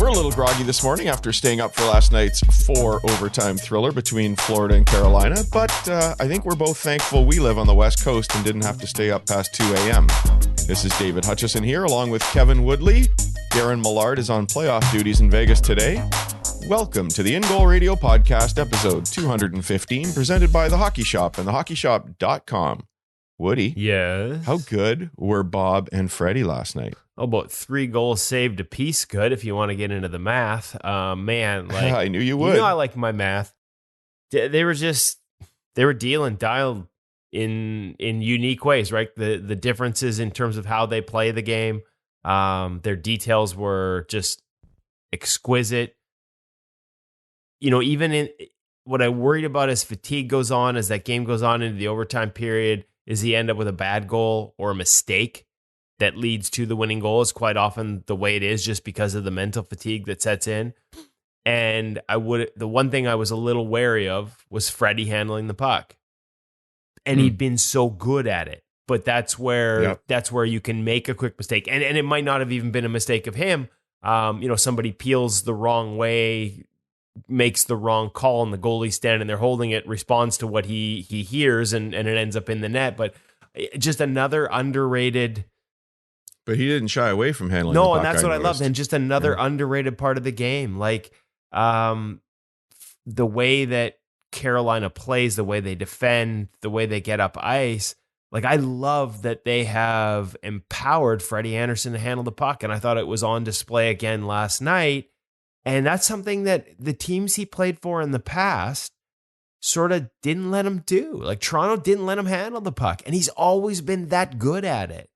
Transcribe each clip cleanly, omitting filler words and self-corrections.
We're a little groggy this morning after staying up for last night's 4-overtime thriller between Florida and Carolina, but I think we're both thankful we live on the West Coast and didn't have to stay up past 2 a.m. This is David Hutchison here, along with Kevin Woodley. Darren Millard is on playoff duties in Vegas today. Welcome to the In Goal Radio Podcast, episode 215, presented by The Hockey Shop and thehockeyshop.com. Woody, yes. How good were Bob and Freddie last night? About 3 goals saved apiece. Good if you want to get into the math. Man, like I knew you would. You know I like my math. They were dialed in unique ways, right? The differences in terms of how they play the game. Their details were just exquisite. You know, even in what I worried about as fatigue goes on, as that game goes on into the overtime period, is he end up with a bad goal or a mistake that leads to the winning goal is quite often the way it is, just because of the mental fatigue that sets in. And the one thing I was a little wary of was Freddie handling the puck. And he'd been so good at it. But that's where you can make a quick mistake. And it might not have even been a mistake of him. Somebody peels the wrong way, makes the wrong call, and the goalie standing there holding it responds to what he hears, and it ends up in the net. But just another underrated. But he didn't shy away from handling the puck. No, and that's what I loved. And just another underrated part of the game. Like the way that Carolina plays, the way they defend, the way they get up ice. Like, I love that they have empowered Freddie Andersen to handle the puck. And I thought it was on display again last night. And that's something that the teams he played for in the past sort of didn't let him do. Like, Toronto didn't let him handle the puck. And he's always been that good at it.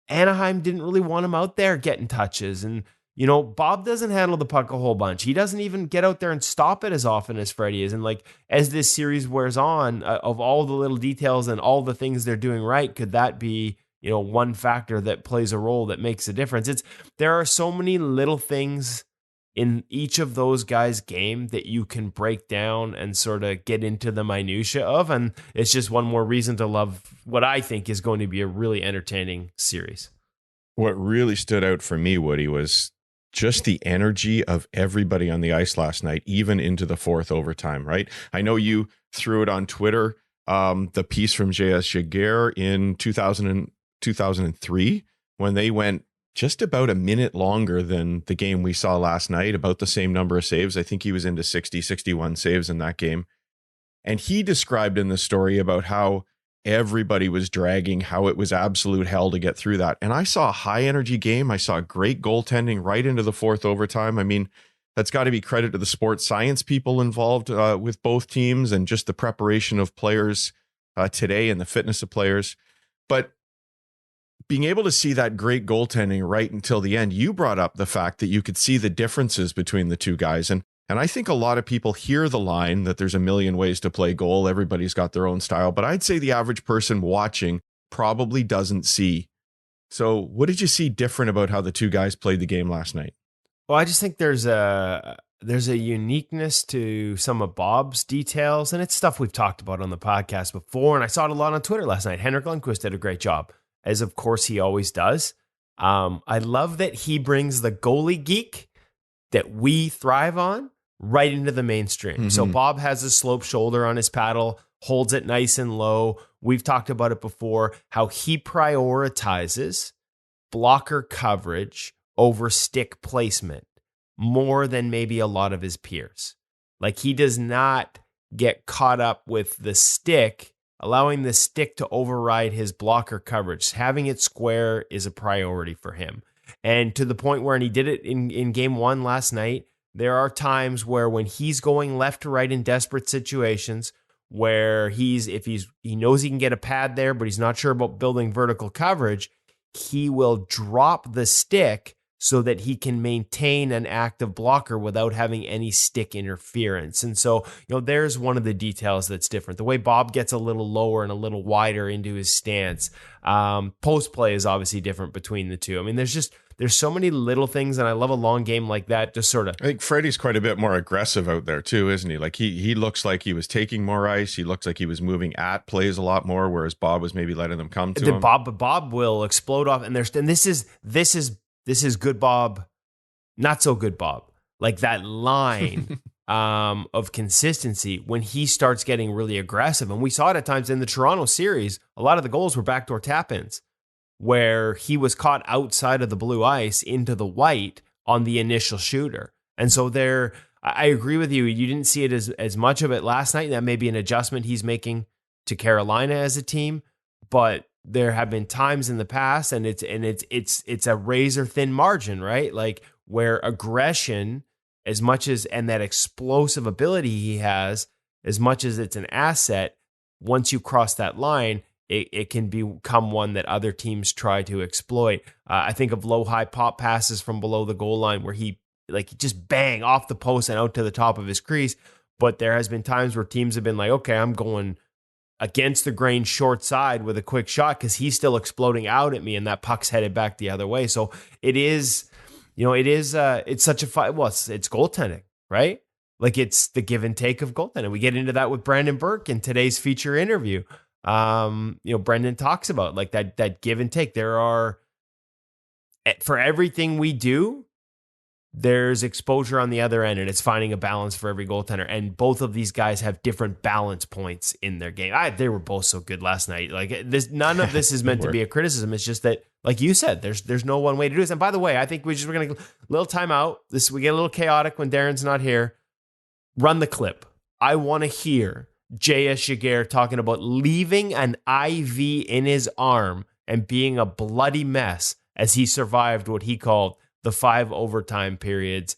Anaheim didn't really want him out there getting touches. And, you know, Bob doesn't handle the puck a whole bunch. He doesn't even get out there and stop it as often as Freddie is. And, like, as this series wears on, of all the little details and all the things they're doing right, could that be, you know, one factor that plays a role that makes a difference? There are so many little things in each of those guys' game that you can break down and sort of get into the minutia of. And it's just one more reason to love what I think is going to be a really entertaining series. What really stood out for me, Woody, was just the energy of everybody on the ice last night, even into the fourth overtime, right? I know you threw it on Twitter, the piece from J.S. Jaguar in 2003, when they went just about a minute longer than the game we saw last night, about the same number of saves. I think he was into 61 saves in that game. And he described in the story about how everybody was dragging, how it was absolute hell to get through that. And I saw a high energy game. I saw great goaltending right into the fourth overtime. I mean, that's got to be credit to the sports science people involved with both teams, and just the preparation of players today and the fitness of players. But being able to see that great goaltending right until the end, you brought up the fact that you could see the differences between the two guys. And I think a lot of people hear the line that there's a million ways to play goal. Everybody's got their own style. But I'd say the average person watching probably doesn't see. So what did you see different about how the two guys played the game last night? Well, I just think there's a uniqueness to some of Bob's details. And it's stuff we've talked about on the podcast before. And I saw it a lot on Twitter last night. Henrik Lundqvist did a great job, as of course he always does. I love that he brings the goalie geek that we thrive on right into the mainstream. Mm-hmm. So Bob has a slope shoulder on his paddle, holds it nice and low. We've talked about it before, how he prioritizes blocker coverage over stick placement more than maybe a lot of his peers. Like, he does not get caught up with the stick, allowing the stick to override his blocker coverage. Having it square is a priority for him. And to the point where, and he did it in game one last night, there are times where when he's going left to right in desperate situations, where he knows he can get a pad there, but he's not sure about building vertical coverage, he will drop the stick so that he can maintain an active blocker without having any stick interference. And so, you know, there's one of the details that's different. The way Bob gets a little lower and a little wider into his stance. Post play is obviously different between the two. I mean, there's so many little things, and I love a long game like that. Just sort of, I think Freddie's quite a bit more aggressive out there too, isn't he? Like he looks like he was taking more ice. He looks like he was moving at plays a lot more, whereas Bob was maybe letting them come to him. Bob will explode off, and this is good Bob not so good, Bob. Like that line of consistency when he starts getting really aggressive. And we saw it at times in the Toronto series. A lot of the goals were backdoor tap-ins where he was caught outside of the blue ice into the white on the initial shooter. And so I agree with you. You didn't see it as much of it last night. That may be an adjustment he's making to Carolina as a team, but there have been times in the past, and it's a razor thin margin, right? Like where aggression, as much as, and that explosive ability he has, as much as it's an asset, once you cross that line, it can become one that other teams try to exploit. I think of low high pop passes from below the goal line where he just bang off the post and out to the top of his crease. But there has been times where teams have been like, okay, I'm going against the grain short side with a quick shot because he's still exploding out at me and that puck's headed back the other way. So it's such a fight. Well, it's goaltending, right? Like it's the give and take of goaltending. We get into that with Brendan Burke in today's feature interview. Brendan talks about like that give and take. There are, for everything we do, there's exposure on the other end, and it's finding a balance for every goaltender. And both of these guys have different balance points in their game. They were both so good last night. Like this, none of this is meant to be a criticism. It's just that, like you said, there's no one way to do this. And by the way, I think we're going to little timeout. We get a little chaotic when Darren's not here. Run the clip. I want to hear J.S. Jaguar talking about leaving an IV in his arm and being a bloody mess as he survived what he called the 5 overtime periods.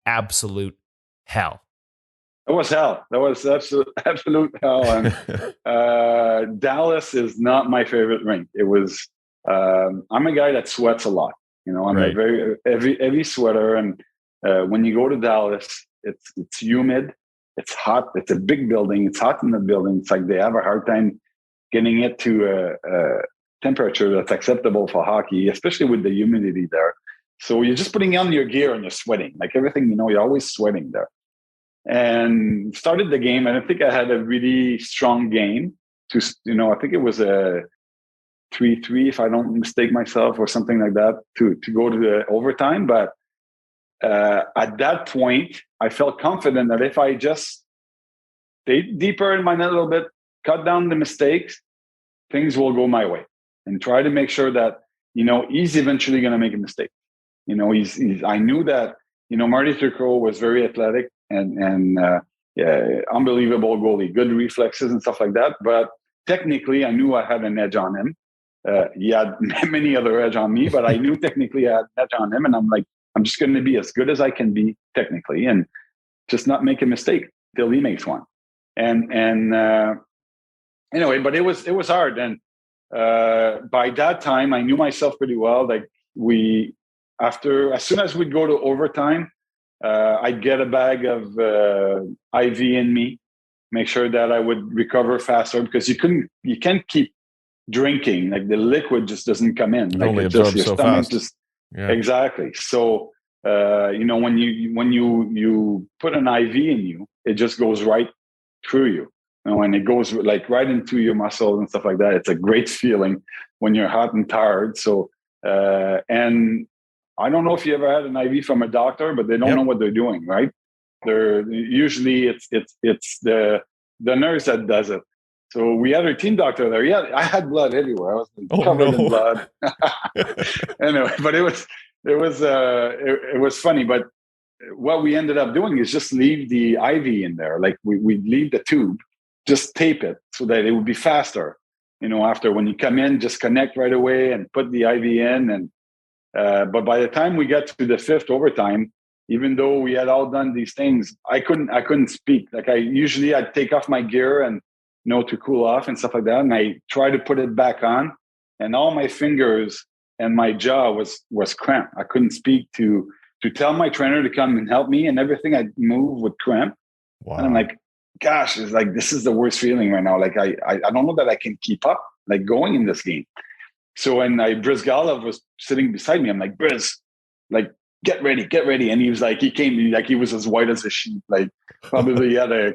Absolute hell. It was hell. That was absolute hell. And Dallas is not my favorite rink. It was. I'm a guy that sweats a lot. I'm a very heavy sweater, and when you go to Dallas, it's humid, it's hot. It's a big building. It's hot in the building. It's like they have a hard time getting it to a temperature that's acceptable for hockey, especially with the humidity there. So you're just putting on your gear and you're sweating. Like everything, you're always sweating there. And started the game, and I think I had a really strong game. I think it was a 3-3, if I don't mistake myself, or something like that, to go to the overtime. But at that point, I felt confident that if I just stayed deeper in my net a little bit, cut down the mistakes, things will go my way. And try to make sure that, he's eventually going to make a mistake. I knew that, Marty Turco was very athletic and unbelievable goalie, good reflexes and stuff like that. But technically, I knew I had an edge on him. He had many other edge on me, but I knew technically I had an edge on him. And I'm like, I'm just going to be as good as I can be technically and just not make a mistake till he makes one. And anyway, but it was hard. And by that time, I knew myself pretty well. Like as soon as we'd go to overtime, I'd get a bag of IV in me, make sure that I would recover faster, because you can't keep drinking. Like the liquid just doesn't come in. Like only absorbs so fast. Exactly. So when you put an IV in you, it just goes right through you. And it goes like right into your muscles and stuff like that. It's a great feeling when you're hot and tired. So and I don't know if you ever had an IV from a doctor, but they don't know what they're doing, right? They're usually it's the nurse that does it. So we had our team doctor there. Yeah, I had blood everywhere. I was covered in blood. Anyway, but it was funny. But what we ended up doing is just leave the IV in there. Like we leave the tube, just tape it so that it would be faster. After when you come in, just connect right away and put the IV in. And but by the time we got to the 5th overtime, even though we had all done these things, I couldn't speak. Like I'd take off my gear and to cool off and stuff like that. And I try to put it back on, and all my fingers and my jaw was cramped. I couldn't speak to tell my trainer to come and help me, and everything I move would cramp. Wow. And I'm like, gosh, it's like, this is the worst feeling right now. Like I don't know that I can keep up, like going in this game. So when Brizgalov was sitting beside me, I'm like, Briz, like, get ready. And he was like, he was as white as a sheet. Like probably he had a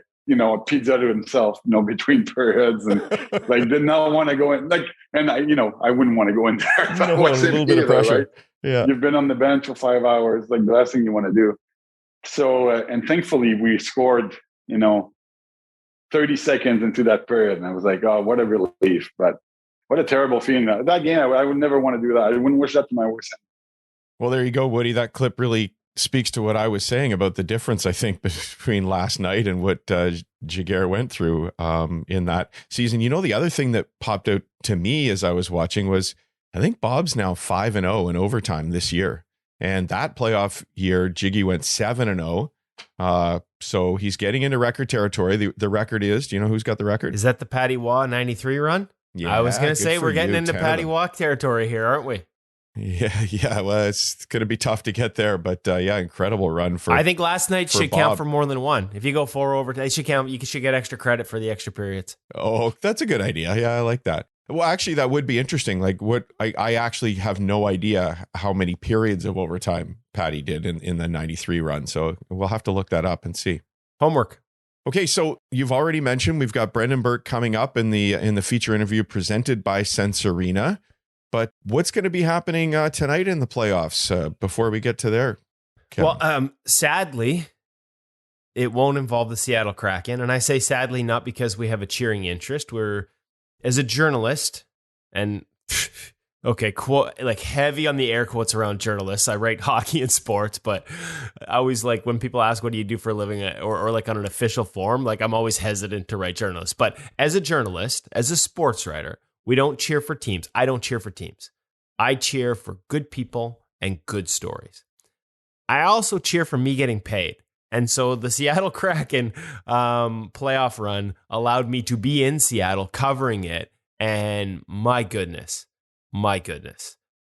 pizza to himself, between periods, and like did not want to go in. Like, and I wouldn't want to go in there. If I a little bit of pressure. Right? Yeah. You've been on the bench for 5 hours, like the last thing you want to do. So, and thankfully we scored, 30 seconds into that period. And I was like, oh, what a relief. But what a terrible feeling. That game, I would never want to do that. I wouldn't wish that to my worst enemy. Well, there you go, Woody. That clip really speaks to what I was saying about the difference, I think, between last night and what Jaguar went through in that season. The other thing that popped out to me as I was watching was, I think Bob's now 5-0 in overtime this year. And that playoff year, Jiggy went 7-0. So he's getting into record territory. The record is, do you know who's got the record? Is that the Patty Waugh 93 run? Yeah, I was going to say we're getting into Patty Waugh territory here, aren't we? Yeah. Well, it's going to be tough to get there, but incredible run for. I think last night should Bob. count for more than one. If you go 4 over, they should count. You should get extra credit for the extra periods. Oh, that's a good idea. Yeah, I like that. Well, actually, that would be interesting. Like, I actually have no idea how many periods of overtime Patty did in the 93 run. So we'll have to look that up and see. Homework. Okay, so you've already mentioned we've got Brendan Burke coming up in the feature interview presented by Sense Arena. But what's going to be happening tonight in the playoffs before we get to there, Kevin? Well, sadly, it won't involve the Seattle Kraken. And I say sadly not because we have a cheering interest. We're, as a journalist, and okay, quote, like heavy on the air quotes around journalists. I write hockey and sports, but I always like when people ask, what do you do for a living, or like on an official form, like I'm always hesitant to write journalists. But as a journalist, as a sports writer, we don't cheer for teams. I don't cheer for teams. I cheer for good people and good stories. I also cheer for me getting paid. And so the Seattle Kraken playoff run allowed me to be in Seattle covering it. And my goodness,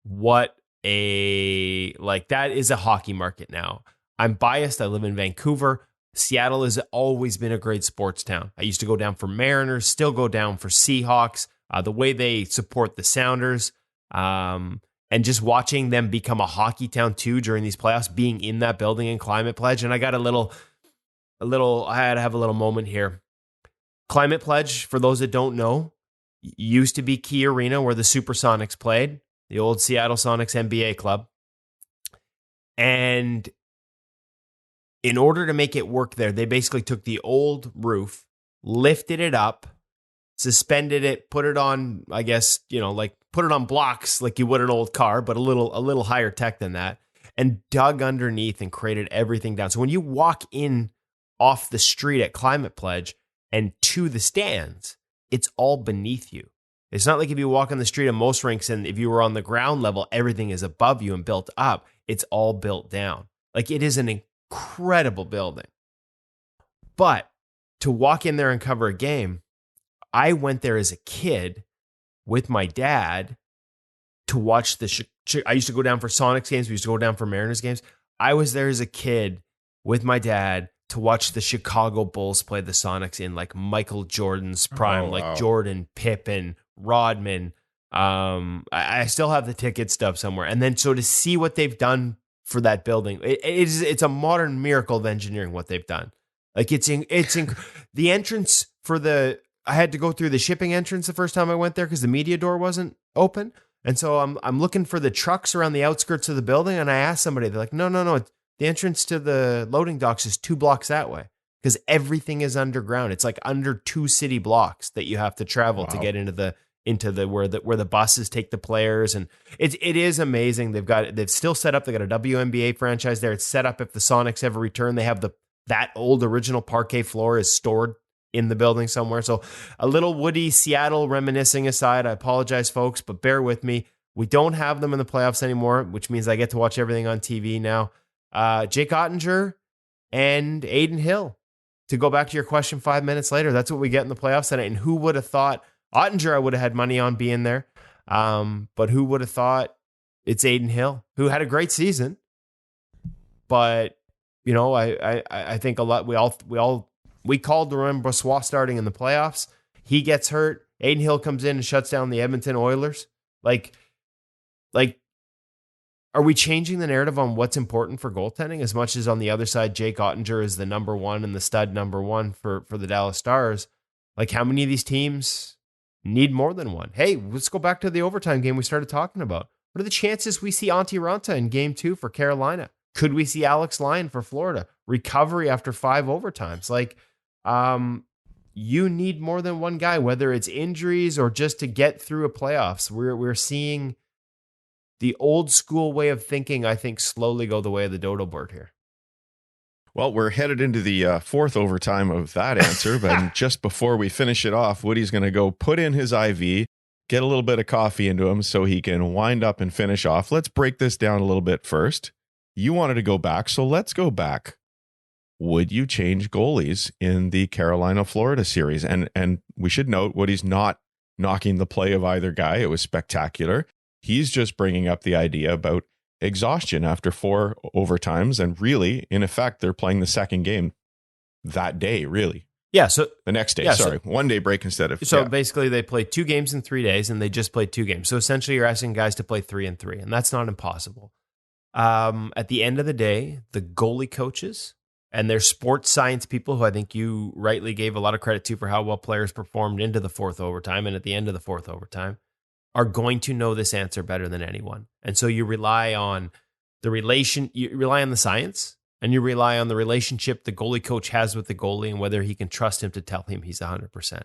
what that is a hockey market now. I'm biased. I live in Vancouver. Seattle has always been a great sports town. I used to go down for Mariners, still go down for Seahawks. The way they support the Sounders, and just watching them become a hockey town too during these playoffs, being in that building in Climate Pledge. And I got I had to have a little moment here. Climate Pledge, for those that don't know, used to be Key Arena where the Supersonics played, the old Seattle Sonics NBA club. And in order to make it work there, they basically took the old roof, lifted it up, suspended it, put it on, I guess, like put it on blocks like you would an old car, but a little higher tech than that, and dug underneath and created everything down. So when you walk in off the street at Climate Pledge and to the stands, it's all beneath you. It's not like if you walk on the street of most rinks and if you were on the ground level, everything is above you and built up. It's all built down. Like, it is an incredible building. But to walk in there and cover a game, I went there as a kid with my dad to watch I used to go down for Sonics games. We used to go down for Mariners games. I was there as a kid with my dad to watch the Chicago Bulls play the Sonics in like Michael Jordan's prime, like Jordan, Pippen, Rodman. I still have the ticket stub somewhere. And then so to see what they've done for that building, it's a modern miracle of engineering what they've done. Like the entrance for I had to go through the shipping entrance the first time I went there because the media door wasn't open. And so I'm looking for the trucks around the outskirts of the building. And I asked somebody, they're like, no. The entrance to the loading docks is 2 blocks that way because everything is underground. It's like under 2 city blocks that you have to travel to get into where the buses take the players. And it is amazing. They've still set up. They got a WNBA franchise there. It's set up if the Sonics ever return. They have that old original parquet floor is stored in the building somewhere. So a little Woody Seattle reminiscing aside, I apologize, folks, but bear with me. We don't have them in the playoffs anymore, which means I get to watch everything on TV now. Jake Ottinger and Aiden Hill. To go back to your question 5 minutes later, that's what we get in the playoffs tonight. And who would have thought Ottinger, I would have had money on being there. But who would have thought it's Aiden Hill, who had a great season. But, I think a lot, we called Laurent Brossoit starting in the playoffs. He gets hurt. Aiden Hill comes in and shuts down the Edmonton Oilers. Like, are we changing the narrative on what's important for goaltending as much as on the other side, Jake Ottinger is the number one and the stud number one for the Dallas Stars? Like, how many of these teams need more than one? Hey, let's go back to the overtime game we started talking about. What are the chances we see Antti Ranta in game 2 for Carolina? Could we see Alex Lyon for Florida? Recovery after 5 overtimes. Like, you need more than one guy, whether it's injuries or just to get through a playoffs. We're seeing the old school way of thinking, I think, slowly go the way of the dodo bird here. Well, we're headed into the fourth overtime of that answer, but just before we finish it off, Woody's going to go put in his IV, get a little bit of coffee into him so he can wind up and finish off. Let's break this down a little bit first. You wanted to go back, so let's go back. Would you change goalies in the Carolina-Florida series? And we should note, Woody's not knocking the play of either guy. It was spectacular. He's just bringing up the idea about exhaustion after 4 overtimes. And really, in effect, they're playing the second game that day, really. Yeah. So the next day, yeah, sorry, 1 day break instead of. So basically, they played 2 games in 3 days, and they just played 2 games. So essentially, you're asking guys to play 3 and 3, and that's not impossible. At the end of the day, the goalie coaches and their sports science people, who I think you rightly gave a lot of credit to for how well players performed into the 4th overtime and at the end of the 4th overtime, are going to know this answer better than anyone. And so you rely on you rely on the science, and you rely on the relationship the goalie coach has with the goalie and whether he can trust him to tell him he's 100%.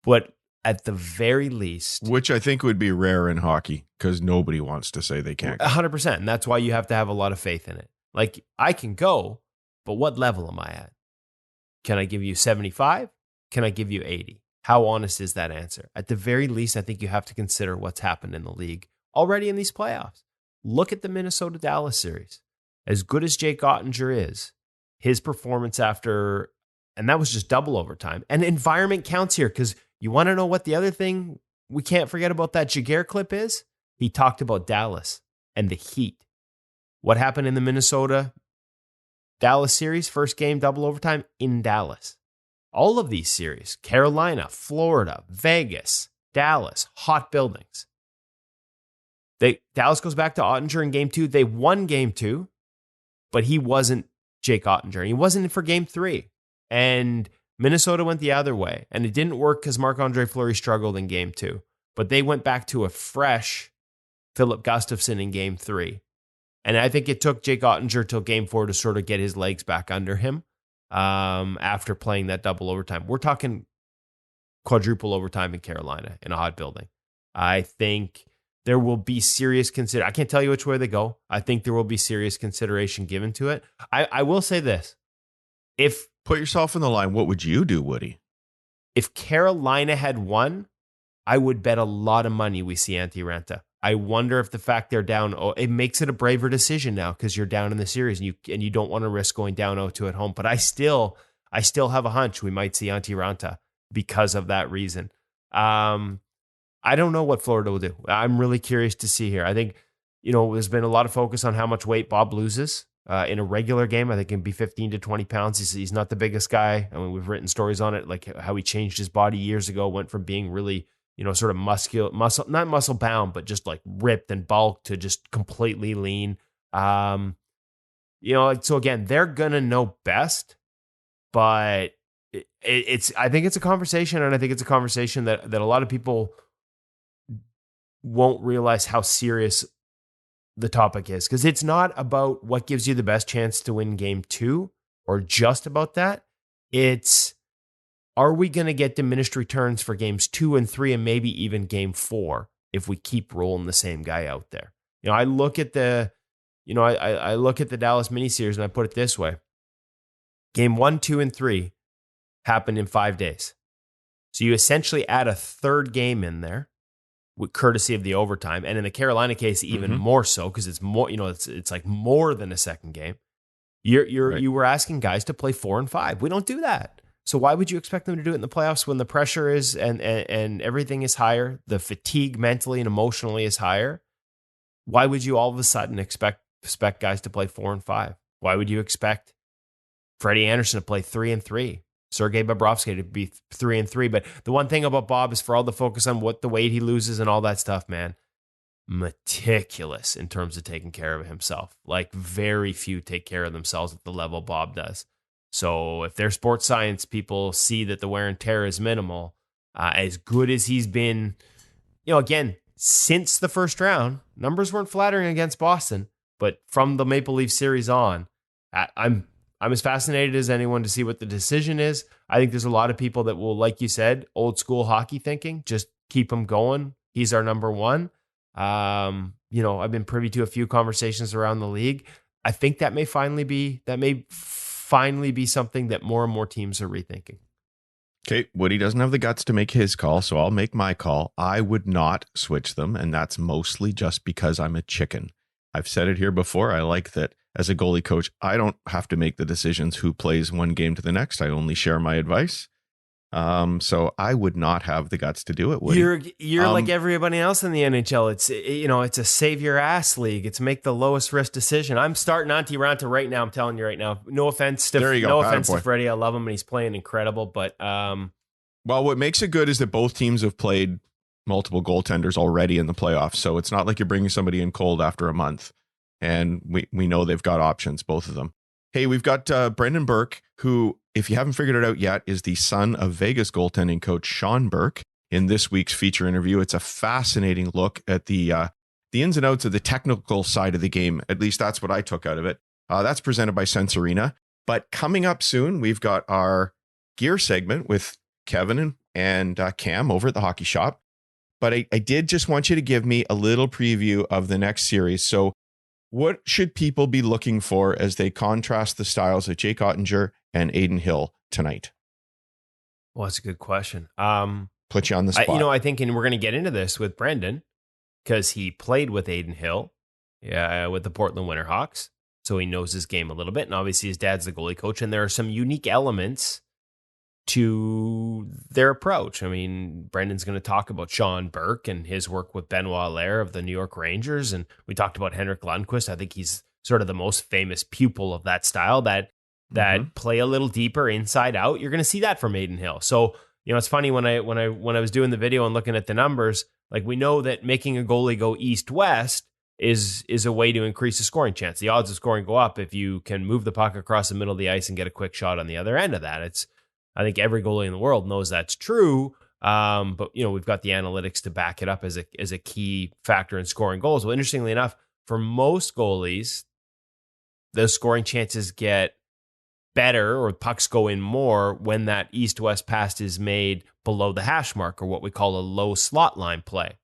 But at the very least, which I think would be rare in hockey because nobody wants to say they can't. 100%. And that's why you have to have a lot of faith in it. Like, I can go, but what level am I at? Can I give you 75? Can I give you 80? How honest is that answer? At the very least, I think you have to consider what's happened in the league already in these playoffs. Look at the Minnesota-Dallas series. As good as Jake Ottinger is, his performance after, and that was just double overtime. And environment counts here, because you want to know what the other thing we can't forget about that Jaguar clip is? He talked about Dallas and the heat. What happened in the Minnesota-Dallas series? First game, double overtime in Dallas. All of these series, Carolina, Florida, Vegas, Dallas, hot buildings. Dallas goes back to Ottinger in game 2. They won game 2, but he wasn't Jake Ottinger. He wasn't for game 3. And Minnesota went the other way. And it didn't work because Marc-Andre Fleury struggled in game 2. But they went back to a fresh Philip Gustafsson in game 3. And I think it took Jake Ottinger till game 4 to sort of get his legs back under him after playing that double overtime. We're talking quadruple overtime in Carolina in a hot building. I think there will be serious I can't tell you which way they go. I think there will be serious consideration given to it. I will say this. Put yourself in the line, what would you do, Woody? If Carolina had won, I would bet a lot of money we see Antti Ranta. I wonder if the fact they're down, it makes it a braver decision now because you're down in the series and you don't want to risk going down 0-2 at home. But I still have a hunch we might see Antti Ranta because of that reason. I don't know what Florida will do. I'm really curious to see here. I think, there's been a lot of focus on how much weight Bob loses in a regular game. I think it can be 15 to 20 pounds. He's not the biggest guy. I mean, we've written stories on it, like how he changed his body years ago, went from being really, sort of not muscle bound, but just like ripped and bulked to just completely lean. So again, they're going to know best, but I think it's a conversation, and I think it's a conversation that a lot of people won't realize how serious the topic is, because it's not about what gives you the best chance to win game 2 or just about that. It's, are we going to get diminished returns for games 2 and 3 and maybe even game 4 if we keep rolling the same guy out there? I look at the Dallas miniseries and I put it this way. Game 1, 2, and 3 happened in 5 days. So you essentially add a third game in there with courtesy of the overtime. And in the Carolina case, even more so, because it's more, it's like more than a second game. You were asking guys to play 4 and 5. We don't do that. So why would you expect them to do it in the playoffs when the pressure is and everything is higher, the fatigue mentally and emotionally is higher? Why would you all of a sudden expect guys to play 4 and 5? Why would you expect Freddie Anderson to play 3 and 3? Sergei Bobrovsky to be 3 and 3. But the one thing about Bob is, for all the focus on what the weight he loses and all that stuff, man, meticulous in terms of taking care of himself. Like, very few take care of themselves at the level Bob does. So if their sports science people see that the wear and tear is minimal, as good as he's been, again, since the first round, numbers weren't flattering against Boston, but from the Maple Leaf series on, I'm as fascinated as anyone to see what the decision is. I think there's a lot of people that will, like you said, old school hockey thinking, just keep him going. He's our number one. I've been privy to a few conversations around the league. I think that may finally be something that more and more teams are rethinking. Okay, Woody doesn't have the guts to make his call, so I'll make my call. I would not switch them, and that's mostly just because I'm a chicken. I've said it here before. I like that as a goalie coach, I don't have to make the decisions who plays one game to the next. I only share my advice. So I would not have the guts to do it, Woody. You're like everybody else in the NHL. It's a save your ass league. It's make the lowest risk decision. I'm starting Antti Raanta right now. I'm telling you right now. No offense to Freddie. I love him and he's playing incredible. But well, what makes it good is that both teams have played multiple goaltenders already in the playoffs. So it's not like you're bringing somebody in cold after a month. And we know they've got options, both of them. Hey, we've got Brendan Burke, who, if you haven't figured it out yet, is the son of Vegas goaltending coach Sean Burke. In this week's feature interview, it's a fascinating look at the ins and outs of the technical side of the game. At least that's what I took out of it. That's presented by Sensorina. But coming up soon, we've got our gear segment with Kevin and Cam over at the Hockey Shop. But I did just want you to give me a little preview of the next series. So what should people be looking for as they contrast the styles of Jake Ottinger and Adin Hill tonight? Well, that's a good question. Put you on the spot. I think, and we're going to get into this with Brendan because he played with Adin Hill with the Portland Winterhawks. So he knows his game a little bit. And obviously his dad's the goalie coach. And there are some unique elements to their approach. I mean, Brendan's going to talk about Sean Burke and his work with Benoit Allaire of the New York Rangers. And we talked about Henrik Lundqvist. I think he's sort of the most famous pupil of that style that play a little deeper inside out. You're going to see that from Adin Hill. So, it's funny when I was doing the video and looking at the numbers, like we know that making a goalie go east-west is a way to increase the scoring chance. The odds of scoring go up if you can move the puck across the middle of the ice and get a quick shot on the other end of that. I think every goalie in the world knows that's true. But we've got the analytics to back it up as a key factor in scoring goals. Well, interestingly enough, for most goalies, those scoring chances get better or pucks go in more when that east-west pass is made below the hash mark, or what we call a low slot line play.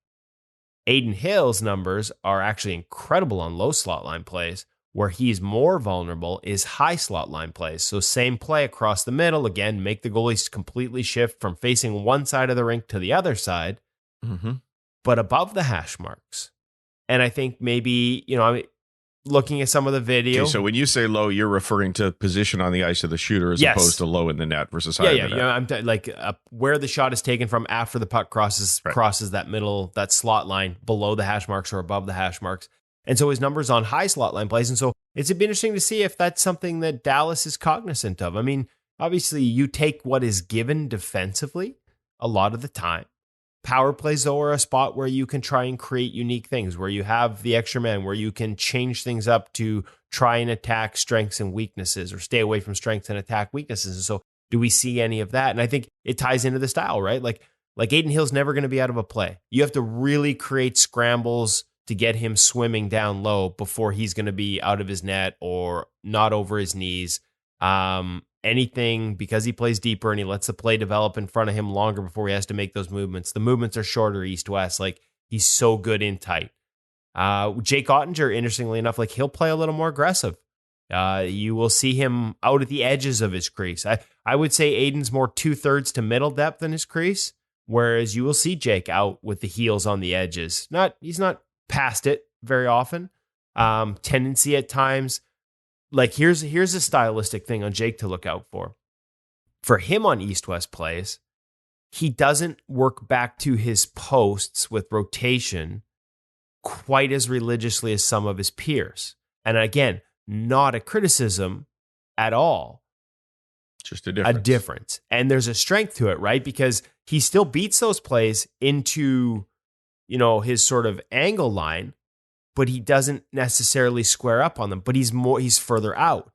Adin Hill's numbers are actually incredible on low slot line plays. Where he's more vulnerable is high slot line plays. So same play across the middle, again, make the goalies completely shift from facing one side of the rink to the other side, but above the hash marks. And I think maybe, looking at some of the video. Okay, so when you say low, you're referring to position on the ice of the shooter as opposed to low in the net versus high in the net. I'm where the shot is taken from after the puck crosses that middle, that slot line below the hash marks or above the hash marks. And so his numbers on high slot line plays. And so it's been interesting to see if that's something that Dallas is cognizant of. I mean, obviously you take what is given defensively a lot of the time. Power plays, though, are a spot where you can try and create unique things, where you have the extra man, where you can change things up to try and attack strengths and weaknesses or stay away from strengths and attack weaknesses. And so do we see any of that? And I think it ties into the style, right? Like Adin Hill's never going to be out of a play. You have to really create scrambles to get him swimming down low before he's going to be out of his net or not over his knees. Anything, because he plays deeper and he lets the play develop in front of him longer before he has to make those movements. The movements are shorter east-west. Like, he's so good in tight. Jake Ottinger, interestingly enough, like he'll play a little more aggressive. You will see him out at the edges of his crease. I would say Aiden's more 2/3 to middle depth in his crease, whereas you will see Jake out with the heels on the edges. He's not past it very often. Tendency at times. Like here's a stylistic thing on Jake to look out for. For him on east-west plays, he doesn't work back to his posts with rotation quite as religiously as some of his peers. And again, not a criticism at all. Just a difference. A difference. And there's a strength to it, right? Because he still beats those plays into, his sort of angle line, but he doesn't necessarily square up on them, but he's further out.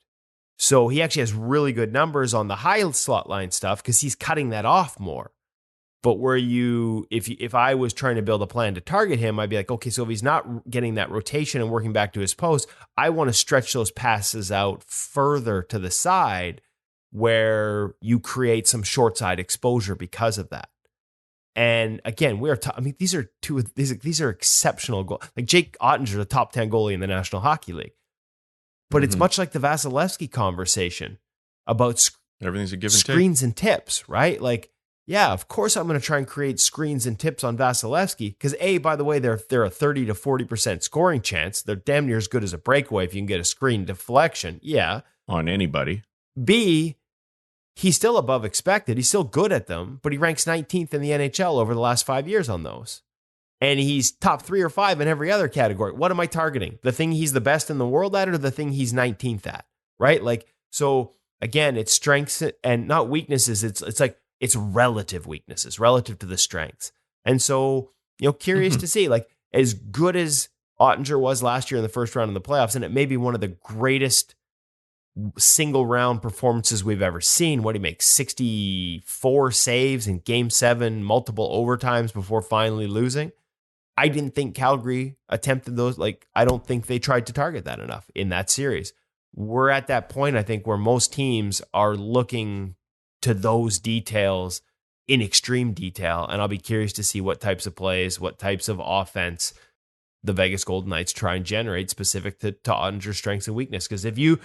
So he actually has really good numbers on the high slot line stuff because he's cutting that off more. But if I was trying to build a plan to target him, I'd be like, okay, so if he's not getting that rotation and working back to his post, I want to stretch those passes out further to the side where you create some short side exposure because of that. And again, these are exceptional goals. Like Jake Ottinger, the top 10 goalie in the National Hockey League. But it's much like the Vasilevsky conversation about everything's a give and screens and tips, right? Like, yeah, of course I'm going to try and create screens and tips on Vasilevsky because by the way, they're a 30 to 40% scoring chance. They're damn near as good as a breakaway if you can get a screen deflection. Yeah. On anybody. B, he's still above expected. He's still good at them, but he ranks 19th in the NHL over the last 5 years on those. And he's top 3 or 5 in every other category. What am I targeting? The thing he's the best in the world at or the thing he's 19th at, right? Like, so again, it's strengths and not weaknesses. It's like, it's relative weaknesses relative to the strengths. And so, curious to see, like, as good as Ottinger was last year in the first round of the playoffs, and it may be one of the greatest single round performances we've ever seen. What, he makes 64 saves in game 7, multiple overtimes before finally losing. I didn't think Calgary attempted those. Like, I don't think they tried to target that enough in that series. We're at that point, I think, where most teams are looking to those details in extreme detail. And I'll be curious to see what types of plays, what types of offense the Vegas Golden Knights try and generate specific to Ottinger's strengths and weakness. Because if you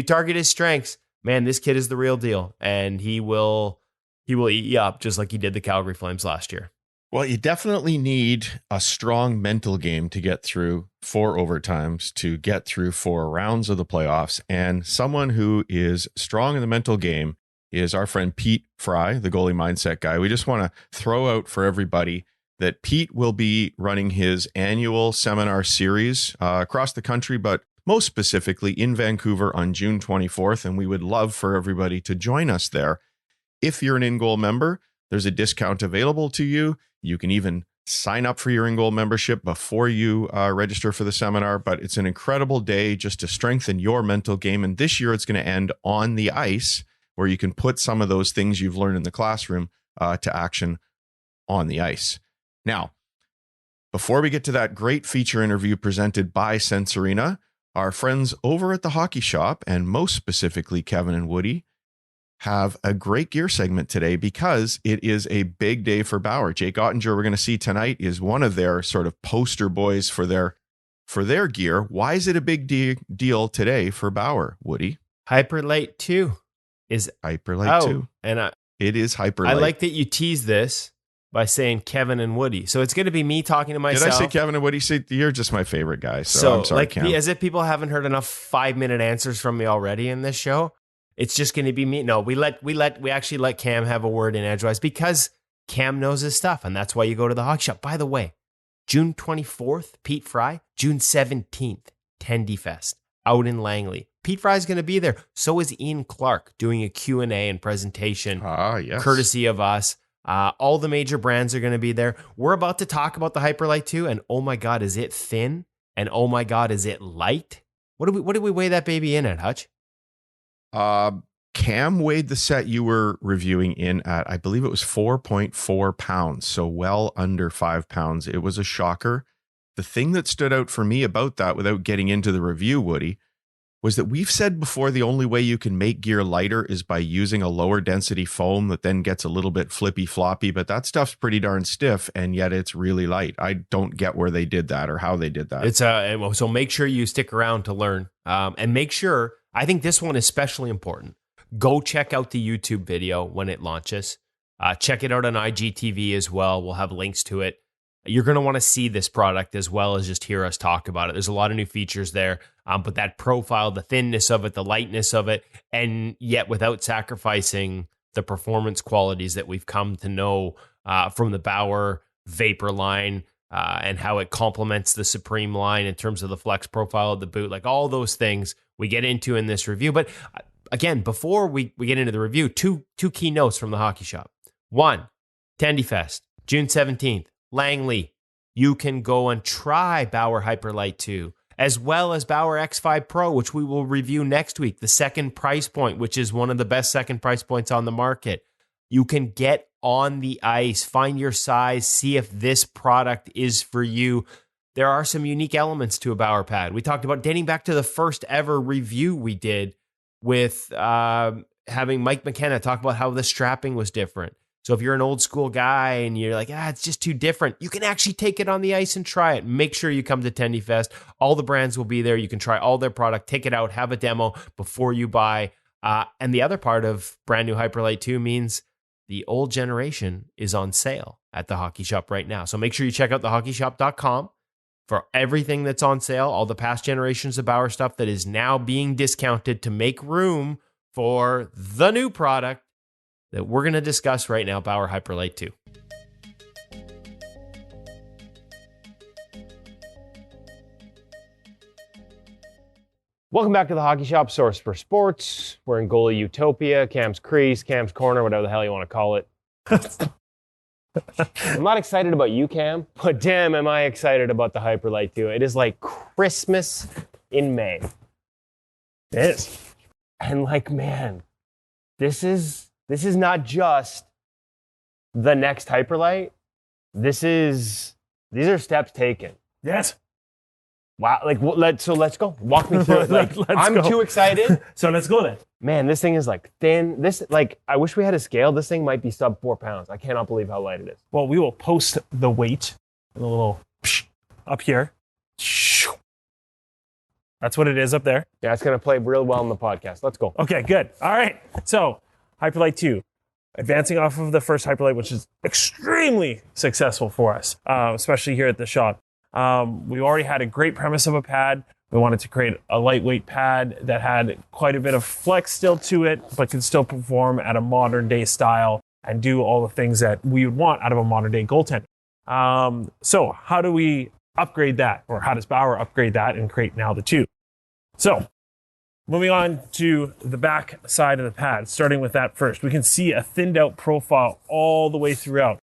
target his strengths, man, this kid is the real deal. And he will eat you up just like he did the Calgary Flames last year. Well, you definitely need a strong mental game to get through 4 overtimes, to get through 4 rounds of the playoffs. And someone who is strong in the mental game is our friend Pete Fry, the goalie mindset guy. We just want to throw out for everybody that Pete will be running his annual seminar series across the country, but most specifically in Vancouver on June 24th. And we would love for everybody to join us there. If you're an In-Goal member, there's a discount available to you. You can even sign up for your In-Goal membership before you register for the seminar. But it's an incredible day just to strengthen your mental game. And this year it's going to end on the ice, where you can put some of those things you've learned in the classroom to action on the ice. Now, before we get to that great feature interview presented by Sensorina, our friends over at the Hockey Shop, and most specifically Kevin and Woody, have a great gear segment today because it is a big day for Bauer. Jake Ottinger, we're going to see tonight, is one of their sort of poster boys for their gear. Why is it a big deal today for Bauer, Woody? Hyperlite 2 is Hyperlite 2. And it is Hyperlite. I like that you tease this by saying Kevin and Woody. So it's going to be me talking to myself. Did I say Kevin and Woody? See, you're just my favorite guy. So I'm sorry, like, Cam. as if people haven't heard enough 5-minute answers from me already in this show. It's just going to be me. No, we actually let Cam have a word in edgewise because Cam knows his stuff, and that's why you go to the Hockey Shop. By the way, June 24th, Pete Fry. June 17th, Tendy Fest out in Langley. Pete Fry's going to be there. So is Ian Clark doing a Q&A and presentation, yes, courtesy of us. All the major brands are going to be there. We're about to talk about the Hyperlite 2, and oh my God, is it thin? And oh my God, is it light? What did we weigh that baby in at, Hutch? Cam weighed the set you were reviewing in at, I believe it was 4.4 pounds, so well under 5 pounds. It was a shocker. The thing that stood out for me about that, without getting into the review, Woody, was that we've said before the only way you can make gear lighter is by using a lower density foam that then gets a little bit flippy floppy, but that stuff's pretty darn stiff and yet it's really light. I don't get where they did that or how they did that. So make sure you stick around to learn, and make sure, I think this one is especially important. Go check out the YouTube video when it launches. Check it out on IGTV as well. We'll have links to it. You're going to want to see this product as well as just hear us talk about it. There's a lot of new features there, but that profile, the thinness of it, the lightness of it, and yet without sacrificing the performance qualities that we've come to know from the Bauer Vapor line and how it complements the Supreme line in terms of the flex profile of the boot, like all those things we get into in this review. But again, before we get into the review, two key notes from the Hockey Shop. One, Tendy Fest, June 17th. Langley, you can go and try Bauer Hyperlite 2, as well as Bauer X5 Pro, which we will review next week, the second price point, which is one of the best second price points on the market. You can get on the ice. Find your size, see if this product is for you. There are some unique elements to a Bauer pad. We talked about dating back to the first ever review we did with having Mike McKenna talk about how the strapping was different. So if you're an old school guy and you're like, it's just too different, you can actually take it on the ice and try it. Make sure you come to Tendy Fest. All the brands will be there. You can try all their product, take it out, have a demo before you buy. And the other part of brand new Hyperlite 2 means the old generation is on sale at the Hockey Shop right now. So make sure you check out thehockeyshop.com for everything that's on sale, all the past generations of Bauer stuff that is now being discounted to make room for the new product that we're going to discuss right now, Bauer Hyperlite 2. Welcome back to the Hockey Shop, source for sports. We're in goalie utopia, Cam's crease, Cam's corner, whatever the hell you want to call it. I'm not excited about you, Cam, but damn, am I excited about the Hyperlite 2. It is like Christmas in May. It is. And like, man, this is not just the next Hyperlite. These are steps taken. Yes. Wow. Like, let's go. Walk me through it. Like, I'm too excited. So let's go then. Man, this thing is like thin. I wish we had a scale. This thing might be sub 4 pounds. I cannot believe how light it is. Well, we will post the weight in a little up here. That's what it is up there. Yeah, it's going to play real well in the podcast. Let's go. Okay, good. All right. So, Hyperlite 2. Advancing off of the first Hyperlite, which is extremely successful for us, especially here at the shop. We already had a great premise of a pad. We wanted to create a lightweight pad that had quite a bit of flex still to it, but could still perform at a modern day style and do all the things that we would want out of a modern day goaltender. So how do we upgrade that? Or how does Bauer upgrade that and create now the 2? So moving on to the back side of the pad, starting with that first, we can see a thinned out profile all the way throughout.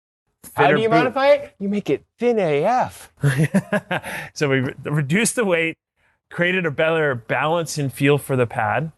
How do you modify it? You make it thin AF. So we reduced the weight, created a better balance and feel for the pad.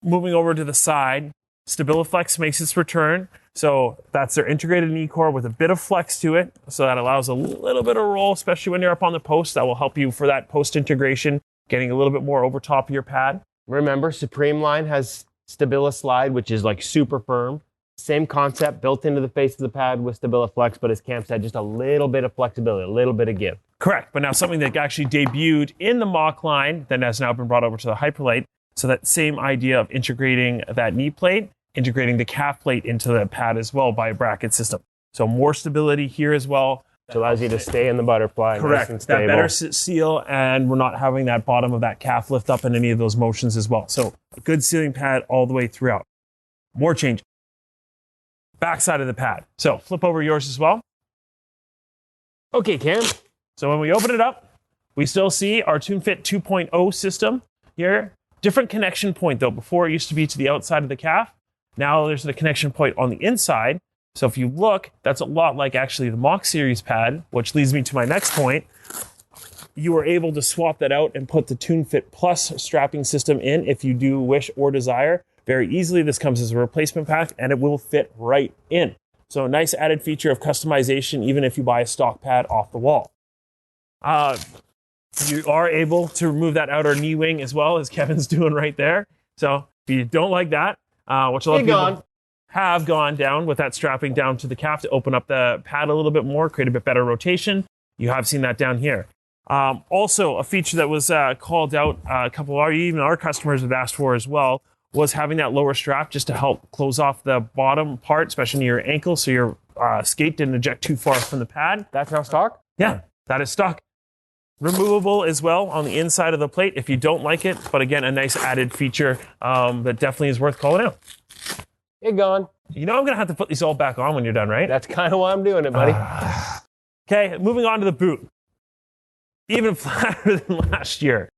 Moving over to the side, Stabiliflex makes its return. So that's their integrated knee core with a bit of flex to it. So that allows a little bit of roll, especially when you're up on the post. That will help you for that post integration, getting a little bit more over top of your pad. Remember, Supreme line has Stabilislide, which is like super firm. Same concept built into the face of the pad with Stabiliflex, but as Cam said, just a little bit of flexibility, a little bit of give. Correct, but now something that actually debuted in the mock line that has now been brought over to the Hyperlite. So that same idea of integrating that knee plate, integrating the calf plate into the pad as well by a bracket system. So more stability here as well. Which allows you to stay in the butterfly. Correct, nice and that better seal, and we're not having that bottom of that calf lift up in any of those motions as well. So a good sealing pad all the way throughout. More change. Backside of the pad. So flip over yours as well. Okay, Cam. So when we open it up, we still see our TuneFit 2.0 system here. Different connection point though. Before it used to be to the outside of the calf. Now there's the connection point on the inside. So if you look, that's a lot like actually the Mock Series pad, which leads me to my next point. You are able to swap that out and put the TuneFit Plus strapping system in if you do wish or desire. Very easily, this comes as a replacement pack and it will fit right in. So a nice added feature of customization, even if you buy a stock pad off the wall. You are able to remove that outer knee wing as well, as Kevin's doing right there. So if you don't like that, which a lot of people have gone down with that strapping down to the calf to open up the pad a little bit more, create a bit better rotation. You have seen that down here. Also, a feature that was called out, a couple of even our customers have asked for as well, was having that lower strap just to help close off the bottom part, especially near your ankle, so your skate didn't eject too far from the pad. That's now stock? Yeah, that is stock. Removable as well on the inside of the plate if you don't like it, but again, a nice added feature that definitely is worth calling out. You're gone. You know I'm going to have to put these all back on when you're done, right? That's kind of why I'm doing it, buddy. Okay, moving on to the boot. Even flatter than last year.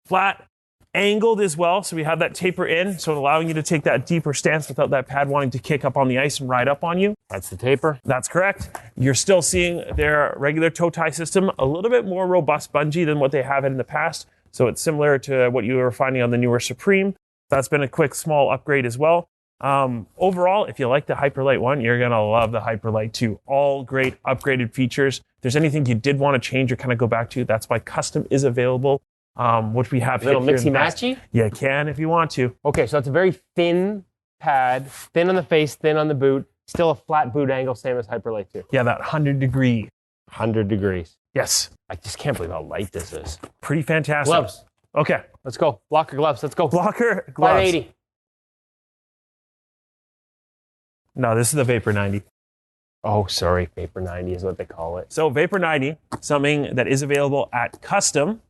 Flat, angled as well, so we have that taper in, so allowing you to take that deeper stance without that pad wanting to kick up on the ice and ride up on you. That's the taper. That's correct. You're still seeing their regular toe tie system, a little bit more robust bungee than what they have in the past, so it's similar to what you were finding on the newer Supreme. That's been a quick small upgrade as well. Overall, if you like the Hyperlite 1, you're going to love the Hyperlite 2. All great upgraded features. If there's anything you did want to change or kind of go back to, that's why custom is available, which we have little hit here in the mixy-matchy? You can if you want to. Okay, so it's a very thin pad, thin on the face, thin on the boot, still a flat boot angle, same as Hyperlite 2. Yeah, that 100-degree. 100 degrees. Yes. I just can't believe how light this is. Pretty fantastic. Gloves. Okay. Let's go. Blocker gloves. Let's go. Blocker gloves. 580. No, this is the Vapor 90. Oh, sorry. Vapor 90 is what they call it. So Vapor 90, something that is available at custom,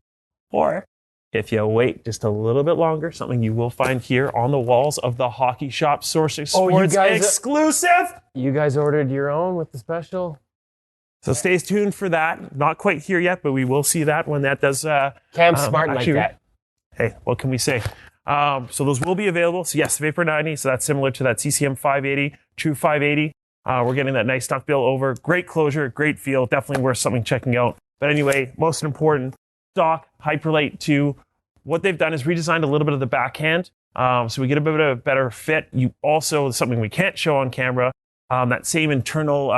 or if you wait just a little bit longer, something you will find here on the walls of the Hockey Shop Sourcing Sports exclusive. You guys ordered your own with the special? So stay tuned for that. Not quite here yet, but we will see that when that does. Cam's smart actually, like that. Hey, what can we say? So those will be available. So yes, Vapor 90. So that's similar to that CCM 580, True 580. We're getting that nice duck bill over. Great closure, great feel. Definitely worth something checking out. But anyway, most important, stock Hyperlite 2. What they've done is redesigned a little bit of the backhand. So we get a bit of a better fit. You also, something we can't show on camera, that same internal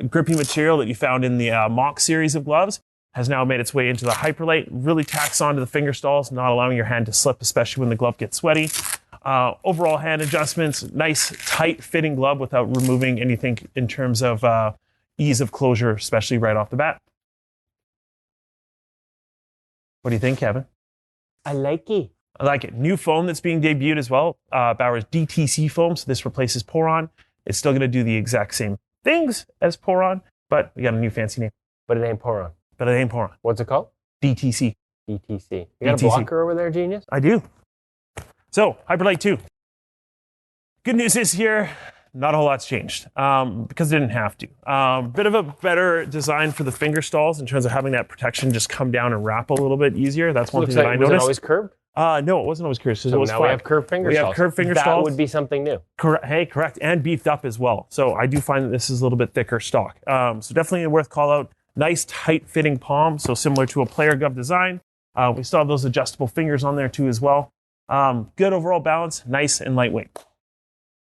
grippy material that you found in the Mock series of gloves has now made its way into the Hyperlite. Really tacks onto the finger stalls, not allowing your hand to slip, especially when the glove gets sweaty. Overall hand adjustments, nice tight fitting glove without removing anything in terms of ease of closure, especially right off the bat. What do you think, Kevin? I like it. I like it. New foam that's being debuted as well. Bauer's DTC foam. So this replaces Poron. It's still going to do the exact same things as Poron, but we got a new fancy name. But it ain't Poron. What's it called? DTC. DTC. You got DTC. a blocker over there, genius? I do. So, Hyperlite 2. Good news is here, not a whole lot's changed because it didn't have to. Bit of a better design for the finger stalls in terms of having that protection just come down and wrap a little bit easier. That's one thing that I noticed. Was it always curved? No, it wasn't always curved. So it was now flat. We have curved finger stalls. We have curved finger stalls. That would be something new. Correct. And beefed up as well. So I do find that this is a little bit thicker stock. So definitely worth call out. Nice tight fitting palm. So similar to a player glove design. We still have those adjustable fingers on there too as well. Good overall balance. Nice and lightweight.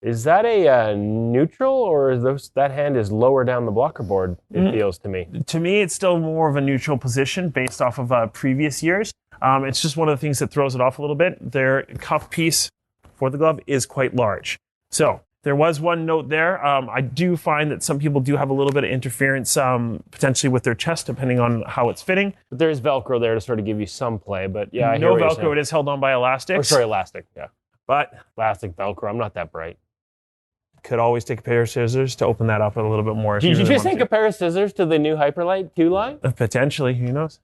Is that a neutral, or is that hand is lower down the blocker board, it feels to me? To me, it's still more of a neutral position based off of previous years. It's just one of the things that throws it off a little bit. Their cuff piece for the glove is quite large. So there was one note there. I do find that some people do have a little bit of interference potentially with their chest, depending on how it's fitting. But there is Velcro there to sort of give you some play. But yeah, I no hear what Velcro. It is held on by elastic. Oh, sorry, elastic. Yeah, but elastic Velcro. I'm not that bright. Could always take a pair of scissors to open that up a little bit more. Did you just take a pair of scissors to the new Hyperlite 2 line? Potentially, who knows?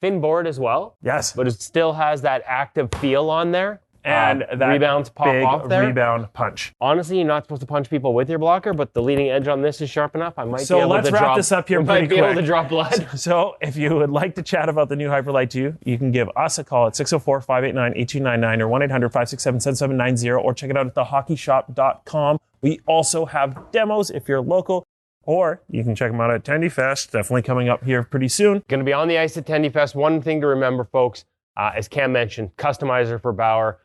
Thin board as well. Yes. But it still has that active feel on there. And that rebounds pop big off there. Rebound punch. Honestly, you're not supposed to punch people with your blocker, but the leading edge on this is sharp enough. I might be able to drop. So let's wrap this up here pretty quick. Might be able to drop blood. So if you would like to chat about the new Hyperlite 2, you can give us a call at 604-589-8299 or 1-800-567-7790 or check it out at thehockeyshop.com. We also have demos if you're local, or you can check them out at Tendy Fest, definitely coming up here pretty soon. Going to be on the ice at Tendy Fest. One thing to remember, folks, as Cam mentioned, customizer for Bauer.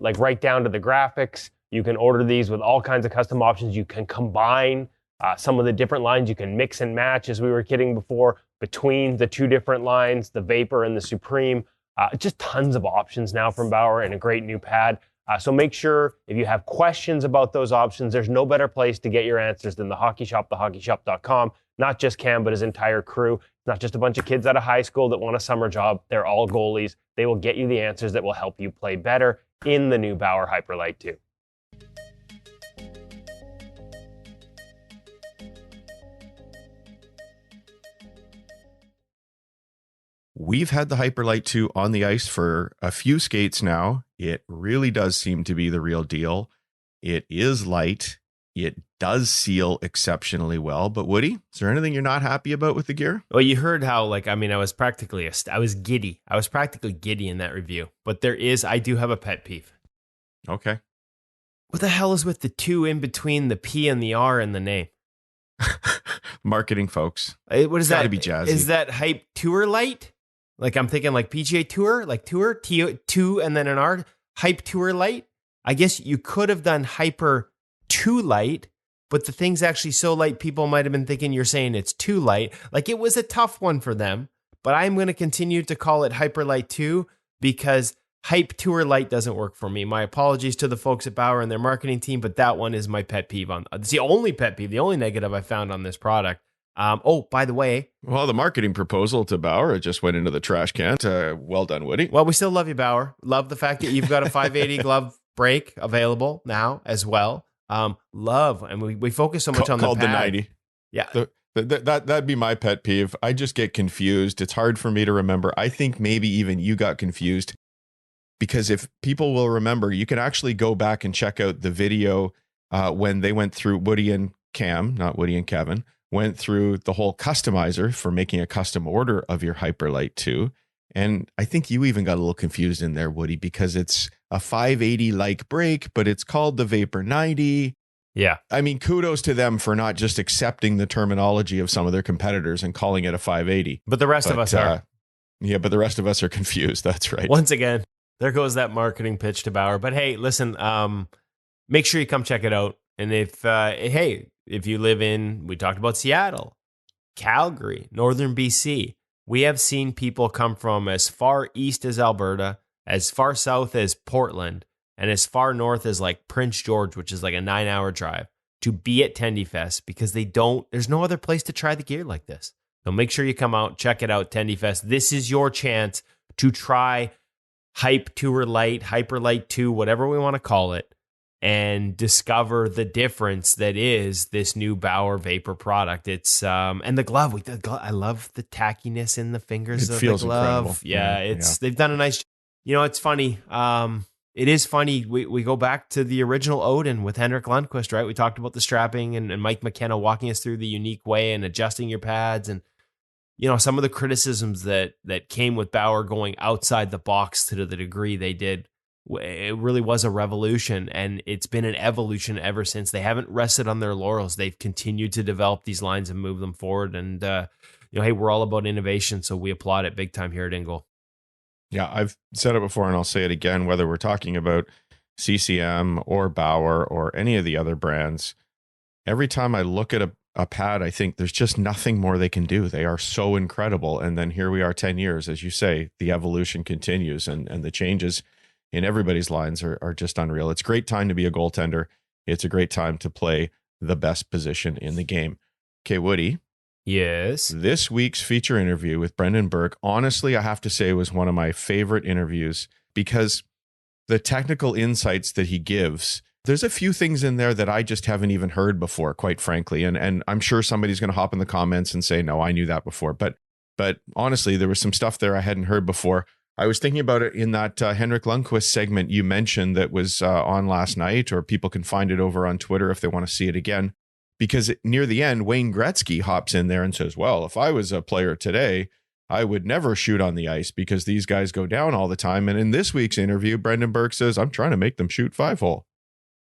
Like right down to the graphics. You can order these with all kinds of custom options. You can combine some of the different lines. You can mix and match, as we were kidding before, between the two different lines, the Vapor and the Supreme. Just tons of options now from Bauer and a great new pad. So make sure if you have questions about those options, there's no better place to get your answers than the Hockey Shop, thehockeyshop.com. Not just Cam, but his entire crew. It's not just a bunch of kids out of high school that want a summer job. They're all goalies. They will get you the answers that will help you play better in the new Bauer Hyperlite 2. We've had the Hyperlite 2 on the ice for a few skates now. It really does seem to be the real deal. It is light. It does seal exceptionally well. But Woody, is there anything you're not happy about with the gear? Well, you heard how, I was giddy. I was practically giddy in that review. But I do have a pet peeve. Okay. What the hell is with the 2 in between the P and the R in the name? Marketing folks. What is that? Gotta be jazzy. Is that Hyp2rLite? I'm thinking PGA Tour, Tour, T2 and then an R, Hyp2rLite? I guess you could have done Hyper2Lite, but the thing's actually so light, people might have been thinking you're saying it's too light. Like, it was a tough one for them, but I'm going to continue to call it Hyperlite 2 because Hyp2rLite doesn't work for me. My apologies to the folks at Bauer and their marketing team, but that one is my pet peeve. It's the only pet peeve, the only negative I found on this product. By the way. Well, the marketing proposal to Bauer just went into the trash can. Well done, Woody. Well, we still love you, Bauer. Love the fact that you've got a 580 glove break available now as well. Love, and we focus so much on the pad. Called the 90. Yeah. That'd be my pet peeve. I just get confused. It's hard for me to remember. I think maybe even you got confused. Because if people will remember, you can actually go back and check out the video when they went through, Woody and Cam, not Woody and Kevin, went through the whole customizer for making a custom order of your Hyperlite 2. And I think you even got a little confused in there, Woody, because it's a 580 like brake, but it's called the Vapor 90. Yeah. I mean, kudos to them for not just accepting the terminology of some of their competitors and calling it a 580. But the rest of us are. Yeah, but the rest of us are confused. That's right. Once again. There goes that marketing pitch to Bauer. But hey, listen, make sure you come check it out. And if you live in, we talked about Seattle, Calgary, Northern BC, we have seen people come from as far east as Alberta, as far south as Portland, and as far north as like Prince George, which is like a 9-hour drive, to be at Tendy Fest because there's no other place to try the gear like this. So make sure you come out, check it out, Tendy Fest. This is your chance to try Hyp2rLite, Hyperlite 2, whatever we want to call it, and discover the difference that is this new Bauer Vapor product. It's and the glove. I love the tackiness in the fingers of the glove. Incredible. Yeah, they've done a nice. It's funny. It is funny. We go back to the original Odin with Henrik Lundqvist, right? We talked about the strapping and Mike McKenna walking us through the unique way and adjusting your pads and. Some of the criticisms that came with Bauer going outside the box to the degree they did, it really was a revolution, and it's been an evolution ever since. They haven't rested on their laurels. They've continued to develop these lines and move them forward. And, hey, we're all about innovation, so we applaud it big time here at Ingle. Yeah, I've said it before, and I'll say it again, whether we're talking about CCM or Bauer or any of the other brands, every time I look at a pad, I think there's just nothing more they can do. They are so incredible. And then here we are 10 years, as you say, the evolution continues and the changes in everybody's lines are just unreal. It's a great time to be a goaltender. It's a great time to play the best position in the game. Okay, Woody. Yes. This week's feature interview with Brendan Burke, honestly, I have to say was one of my favorite interviews because the technical insights that he gives, there's a few things in there that I just haven't even heard before, quite frankly. And I'm sure somebody's going to hop in the comments and say, no, I knew that before. But honestly, there was some stuff there I hadn't heard before. I was thinking about it in that Henrik Lundqvist segment you mentioned that was on last night, or people can find it over on Twitter if they want to see it again. Because near the end, Wayne Gretzky hops in there and says, well, if I was a player today, I would never shoot on the ice because these guys go down all the time. And in this week's interview, Brendan Burke says, I'm trying to make them shoot 5-hole.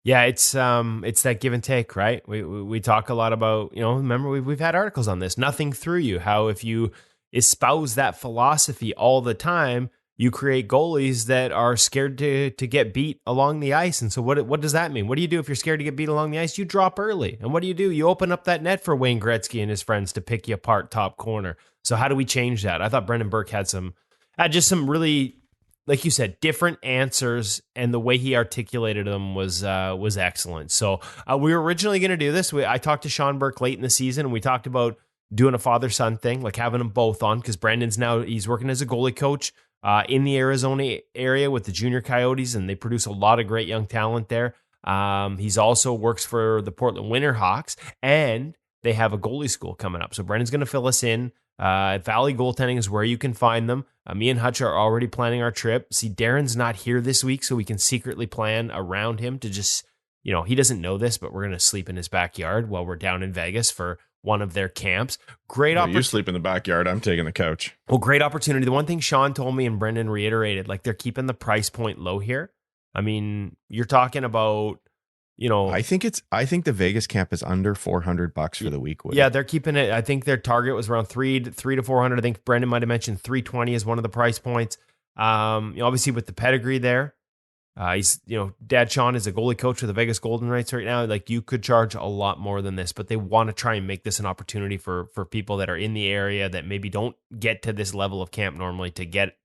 Yeah, it's that give and take, right? We talk a lot about, remember we've had articles on this, nothing through you, how if you espouse that philosophy all the time, you create goalies that are scared to get beat along the ice. And so what does that mean? What do you do if you're scared to get beat along the ice? You drop early. And what do? You open up that net for Wayne Gretzky and his friends to pick you apart top corner. So how do we change that? I thought Brendan Burke had just some really, like you said, different answers, and the way he articulated them was excellent. So we were originally going to do this. I talked to Sean Burke late in the season, and we talked about doing a father-son thing, like having them both on, because Brendan's he's working as a goalie coach in the Arizona area with the Junior Coyotes, and they produce a lot of great young talent there. He's also works for the Portland Winterhawks, and they have a goalie school coming up. So Brendan's going to fill us in. Valley Goaltending is where you can find them. Me and Hutch are already planning our trip. See, Darren's not here this week, so we can secretly plan around him to just, he doesn't know this, but we're going to sleep in his backyard while we're down in Vegas for one of their camps. Great opportunity. You sleep in the backyard. I'm taking the couch. Well, great opportunity. The one thing Sean told me and Brendan reiterated, like, they're keeping the price point low here. I mean, you're talking about, I think the Vegas camp is under $400 for the week. Yeah, they're keeping it. I think their target was around three to 400. I think Brendan might have mentioned 320 is one of the price points. Obviously with the pedigree there, He's, Dad Sean is a goalie coach for the Vegas Golden Knights right now. Like, you could charge a lot more than this, but they want to try and make this an opportunity for people that are in the area that maybe don't get to this level of camp normally to get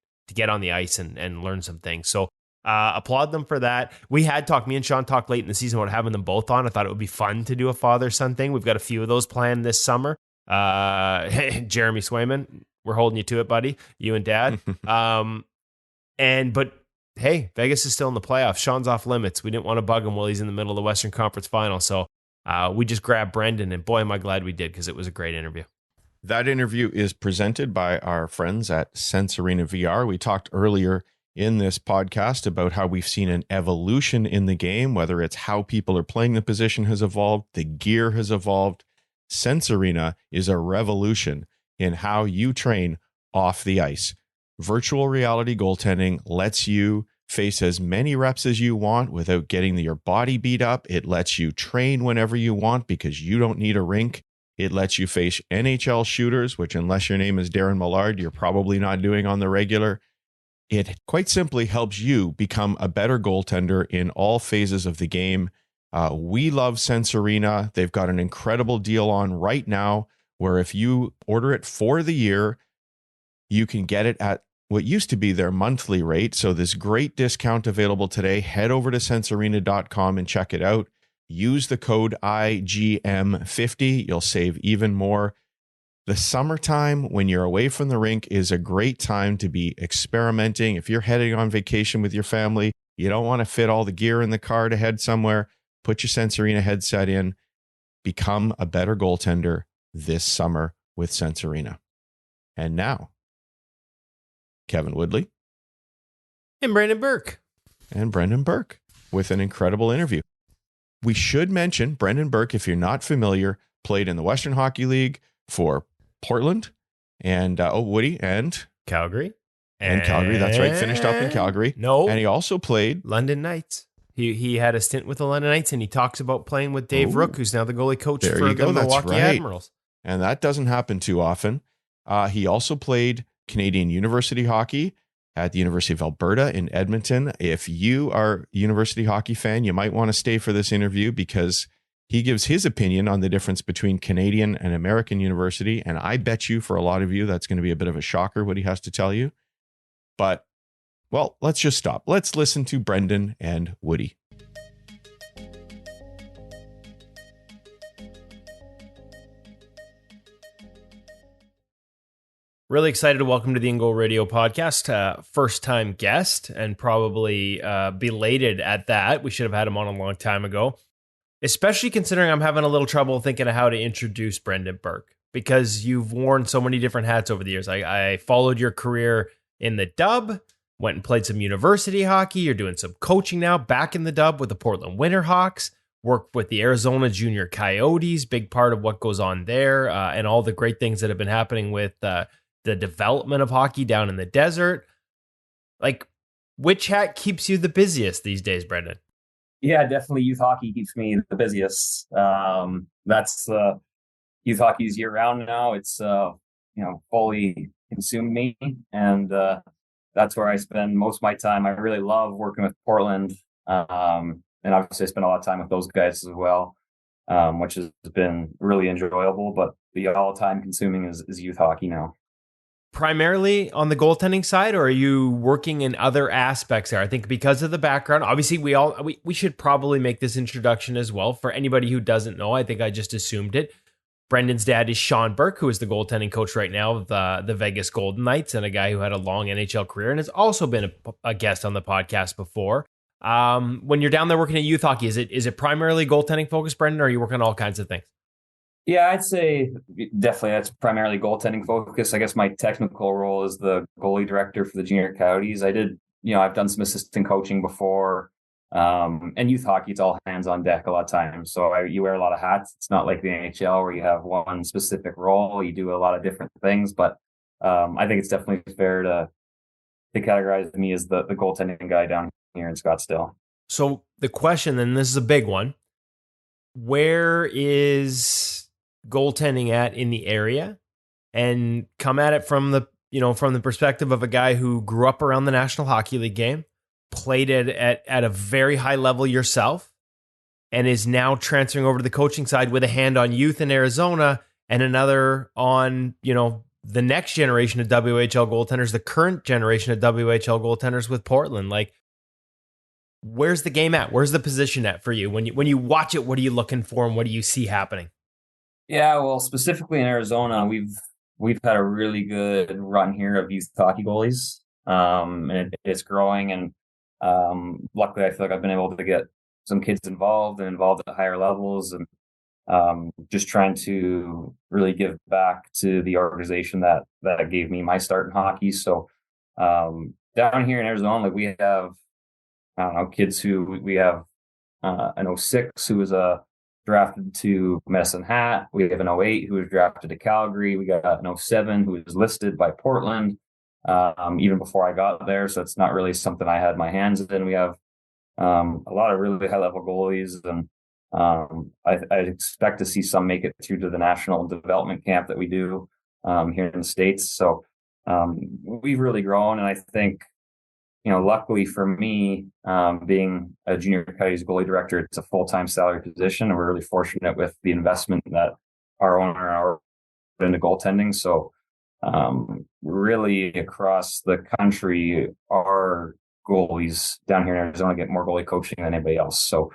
on the ice and learn some things. So applaud them for that. Me and Sean talked late in the season about having them both on. I thought it would be fun to do a father-son thing. We've got a few of those planned this summer. Jeremy Swayman, we're holding you to it, buddy. You and Dad. But hey, Vegas is still in the playoffs. Sean's off limits. We didn't want to bug him while he's in the middle of the Western Conference Final. So we just grabbed Brendan, and boy, am I glad we did, because it was a great interview. That interview is presented by our friends at Sense Arena VR. We talked earlier in this podcast about how we've seen an evolution in the game, whether it's how people are playing the position has evolved, the gear has evolved. Sense Arena is a revolution in how you train off the ice. Virtual reality goaltending lets you face as many reps as you want without getting your body beat up. It lets you train whenever you want because you don't need a rink. It lets you face NHL shooters, which, unless your name is Darren Millard, you're probably not doing on the regular. It quite simply helps you become a better goaltender in all phases of the game. We love Sense Arena. They've got an incredible deal on right now where if you order it for the year, you can get it at what used to be their monthly rate. So this great discount available today. Head over to sensearena.com and check it out. Use the code IGM50. You'll save even more. The summertime, when you're away from the rink, is a great time to be experimenting. If you're heading on vacation with your family, you don't want to fit all the gear in the car to head somewhere, put your Sense Arena headset in. Become a better goaltender this summer with Sense Arena. And now, Kevin Woodley and Brendan Burke with an incredible interview. We should mention Brendan Burke, if you're not familiar, played in the Western Hockey League for Portland and Woody and Calgary. And Calgary, that's right. Finished up in Calgary. No. And he also played London Knights. He had a stint with the London Knights, and he talks about playing with Dave Rook, who's now the goalie coach for the Milwaukee Admirals. And that doesn't happen too often. He also played Canadian University Hockey at the University of Alberta in Edmonton. If you are a university hockey fan, you might want to stay for this interview because he gives his opinion on the difference between Canadian and American university. And I bet you for a lot of you, that's going to be a bit of a shocker what he has to tell you. But, well, let's just stop. Let's listen to Brendan and Woody. Really excited to welcome to the In Goal Radio podcast, first-time guest, and probably belated at that. We should have had him on a long time ago, especially considering I'm having a little trouble thinking of how to introduce Brendan Burke, because you've worn so many different hats over the years. I followed your career in the Dub, went and played some university hockey. You're doing some coaching now, back in the Dub with the Portland Winterhawks, worked with the Arizona Junior Coyotes, big part of what goes on there, and all the great things that have been happening with the development of hockey down in the desert. Like, which hat keeps you the busiest these days, Brendan? Yeah, definitely youth hockey keeps me the busiest. That's youth hockey's year round now. It's fully consumed me, and that's where I spend most of my time. I really love working with Portland, and obviously I spend a lot of time with those guys as well, which has been really enjoyable. But the all-time consuming is youth hockey now. Primarily on the goaltending side, or are you working in other aspects there? I think because of the background, obviously we should probably make this introduction as well. For anybody who doesn't know, I think I just assumed it. Brendan's dad is Sean Burke, who is the goaltending coach right now of the Vegas Golden Knights, and a guy who had a long NHL career and has also been a guest on the podcast before. When you're down there working at youth hockey, is it primarily goaltending focused, Brendan, or are you working on all kinds of things? Yeah, I'd say definitely that's primarily goaltending focus. I guess my technical role is the goalie director for the Junior Coyotes. I've done some assistant coaching before, and youth hockey, it's all hands on deck a lot of times. So you wear a lot of hats. It's not like the NHL where you have one specific role. You do a lot of different things, but I think it's definitely fair to categorize me as the goaltending guy down here in Scottsdale. So the question, and this is a big one, where is goaltending at in the area? And come at it from the perspective of a guy who grew up around the National Hockey League game, played it at a very high level yourself and is now transferring over to the coaching side with a hand on youth in Arizona and another on, the next generation of WHL goaltenders, the current generation of WHL goaltenders with Portland. Like, where's the game at? Where's the position at for you? When you watch it, what are you looking for and what do you see happening? Yeah, well, specifically in Arizona, we've had a really good run here of youth hockey goalies. And it's growing, and luckily I feel like I've been able to get some kids involved at higher levels, and just trying to really give back to the organization that gave me my start in hockey. So down here in Arizona, like, we have, I don't know, kids who we have an 06 who was drafted to Medicine Hat. We have an 08 who was drafted to Calgary. We got an 07 who was listed by Portland even before I got there. So it's not really something I had my hands in. We have a lot of really high level goalies, and I expect to see some make it through to the national development camp that we do here in the States. So we've really grown, and I think, luckily for me, being a junior Coyotes goalie director, it's a full-time salary position, and we're really fortunate with the investment that our owner are into goaltending. So really across the country, our goalies down here in Arizona get more goalie coaching than anybody else. So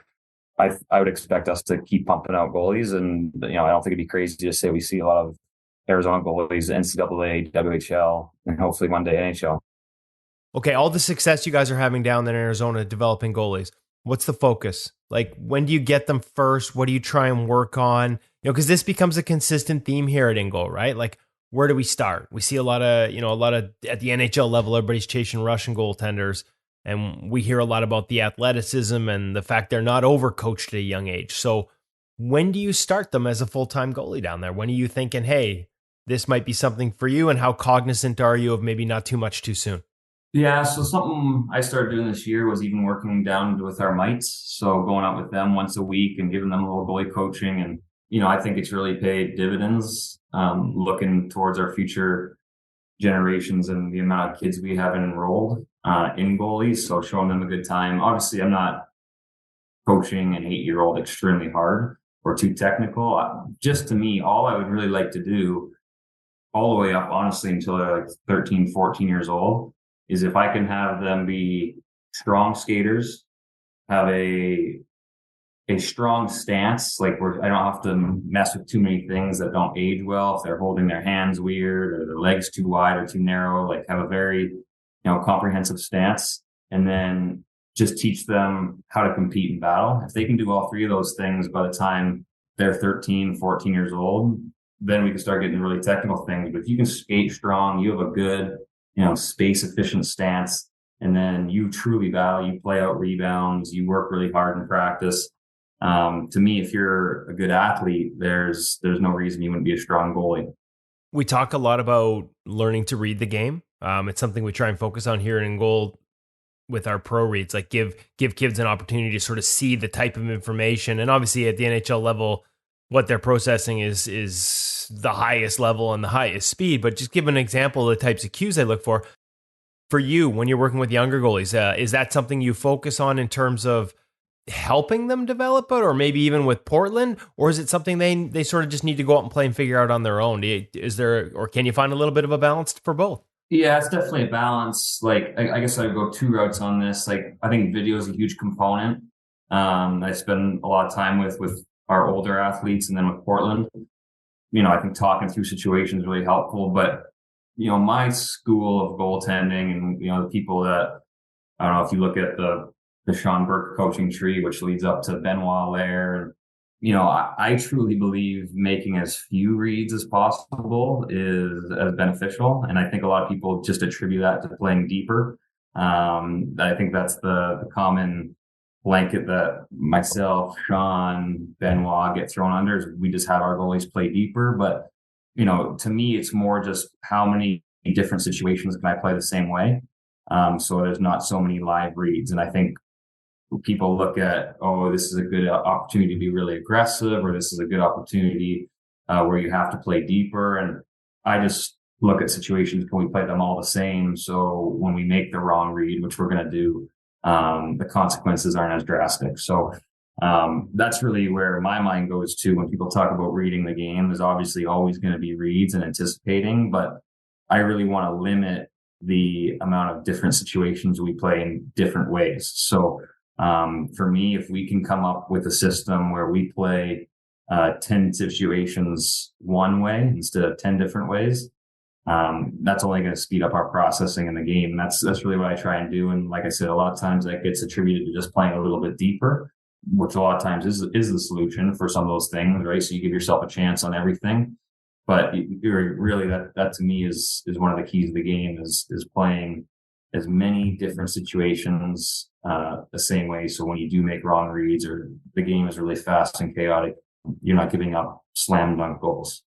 I would expect us to keep pumping out goalies, and I don't think it'd be crazy to say we see a lot of Arizona goalies, NCAA, WHL, and hopefully one day NHL. Okay, all the success you guys are having down there in Arizona developing goalies, what's the focus? Like, when do you get them first? What do you try and work on? Because this becomes a consistent theme here at InGoal, right? Like, where do we start? We see a lot of at the NHL level, everybody's chasing Russian goaltenders, and we hear a lot about the athleticism and the fact they're not overcoached at a young age. So when do you start them as a full-time goalie down there? When are you thinking, hey, this might be something for you, and how cognizant are you of maybe not too much too soon? Yeah, so something I started doing this year was even working down with our mites. So going out with them once a week and giving them a little goalie coaching. And, I think it's really paid dividends, looking towards our future generations and the amount of kids we have enrolled in goalies. So showing them a good time. Obviously, I'm not coaching an 8-year-old extremely hard or too technical. Just to me, all I would really like to do all the way up, honestly, until they're like 13, 14 years old, is if I can have them be strong skaters, have a strong stance, like where I don't have to mess with too many things that don't age well. If they're holding their hands weird or their legs too wide or too narrow, like have a very, comprehensive stance, and then just teach them how to compete in battle. If they can do all three of those things by the time they're 13, 14 years old, then we can start getting really technical things. But if you can skate strong, you have a good, space efficient stance, and then you truly battle, you play out rebounds, you work really hard in practice. To me, if you're a good athlete, there's no reason you wouldn't be a strong goalie. We talk a lot about learning to read the game. It's something we try and focus on here in InGoal with our pro reads, like give kids an opportunity to sort of see the type of information. And obviously at the NHL level, what they're processing is the highest level and the highest speed. But just give an example of the types of cues they look for. For you, when you're working with younger goalies, is that something you focus on in terms of helping them develop it, or maybe even with Portland, or is it something they sort of just need to go out and play and figure out on their own? Is there, or can you find a little bit of a balance for both? Yeah, it's definitely a balance. Like, I guess I'd go two routes on this. Like, I think video is a huge component. I spend a lot of time with our older athletes, and then with Portland, I think talking through situations is really helpful. But, my school of goaltending and, the people that, I don't know if you look at the Sean Burke coaching tree, which leads up to Benoit Lair. And, I truly believe making as few reads as possible is as beneficial. And I think a lot of people just attribute that to playing deeper. I think that's the common blanket that myself, Sean, Benoit get thrown under, is we just have our goalies play deeper. But, to me, it's more just how many different situations can I play the same way? So there's not so many live reads. And I think people look at, this is a good opportunity to be really aggressive, or this is a good opportunity where you have to play deeper. And I just look at situations, can we play them all the same? So when we make the wrong read, which we're going to do, the consequences aren't as drastic. So that's really where my mind goes to when people talk about reading the game. There's obviously always going to be reads and anticipating, but I really want to limit the amount of different situations we play in different ways. So for me, if we can come up with a system where we play 10 situations one way instead of 10 different ways, that's only going to speed up our processing in the game. That's really what I try and do. And like I said, a lot of times that gets attributed to just playing a little bit deeper, which a lot of times is the solution for some of those things, right? So you give yourself a chance on everything. But you're really, that to me is one of the keys of the game is playing as many different situations the same way. So when you do make wrong reads or the game is really fast and chaotic, you're not giving up slam dunk goals.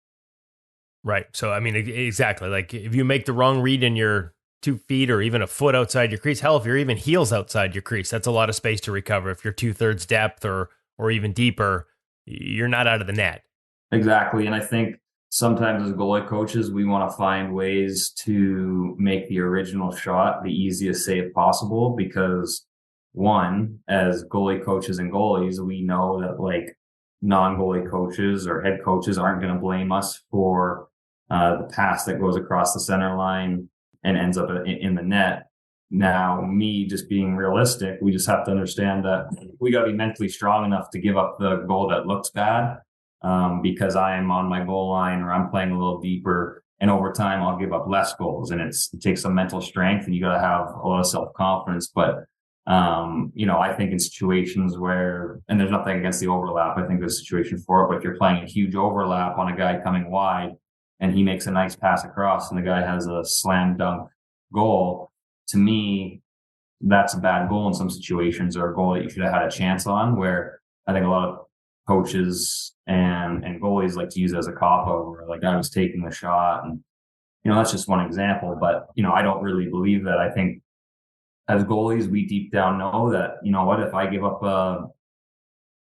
Right. So, I mean, exactly. Like if you make the wrong read and you're 2 feet or even a foot outside your crease, hell, if you're even heels outside your crease, that's a lot of space to recover. If you're 2/3 depth or even deeper, you're not out of the net. Exactly. And I think sometimes as goalie coaches, we want to find ways to make the original shot the easiest save possible because one, as goalie coaches and goalies, we know that like non-goalie coaches or head coaches aren't going to blame us for the pass that goes across the center line and ends up in the net. Now, me just being realistic, we just have to understand that we got to be mentally strong enough to give up the goal that looks bad because I am on my goal line or I'm playing a little deeper. And over time, I'll give up less goals. And it takes some mental strength and you got to have a lot of self-confidence. But, I think in situations where, and there's nothing against the overlap, I think there's a situation for it. But if you're playing a huge overlap on a guy coming wide and he makes a nice pass across and the guy has a slam dunk goal, to me, that's a bad goal in some situations or a goal that you should have had a chance on, where I think a lot of coaches and goalies like to use it as a cop-out, like I was taking the shot. And, that's just one example. But, I don't really believe that. I think as goalies, we deep down know that, if I give up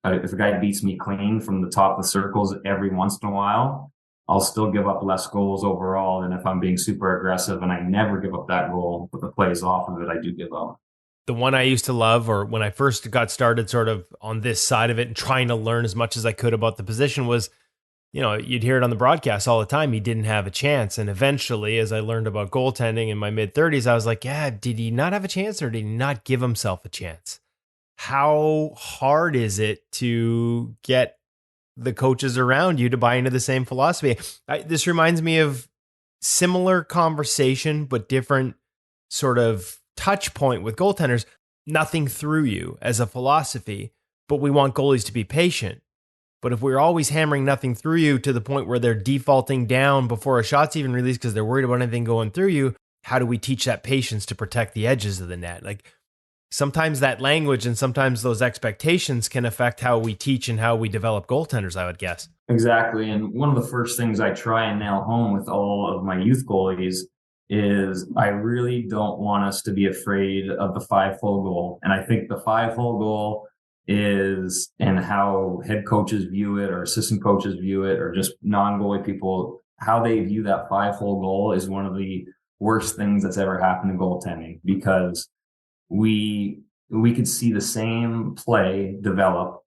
if a guy beats me clean from the top of the circles every once in a while, I'll still give up less goals overall than if I'm being super aggressive and I never give up that goal, but the plays off of it, I do give up. The one I used to love, or when I first got started sort of on this side of it and trying to learn as much as I could about the position was, you'd hear it on the broadcast all the time. He didn't have a chance. And eventually, as I learned about goaltending in my mid-30s, I was like, yeah, did he not have a chance or did he not give himself a chance? How hard is it to get the coaches around you to buy into the same philosophy? This reminds me of similar conversation, but different sort of touch point with goaltenders. Nothing through you as a philosophy, but we want goalies to be patient. But if we're always hammering nothing through you to the point where they're defaulting down before a shot's even released because they're worried about anything going through you, how do we teach that patience to protect the edges of the net? Like sometimes that language and sometimes those expectations can affect how we teach and how we develop goaltenders, I would guess. Exactly. And one of the first things I try and nail home with all of my youth goalies is I really don't want us to be afraid of the 5-hole goal. And I think the 5-hole goal is, and how head coaches view it or assistant coaches view it or just non-goalie people, how they view that 5-hole goal is one of the worst things that's ever happened in goaltending, because we could see the same play develop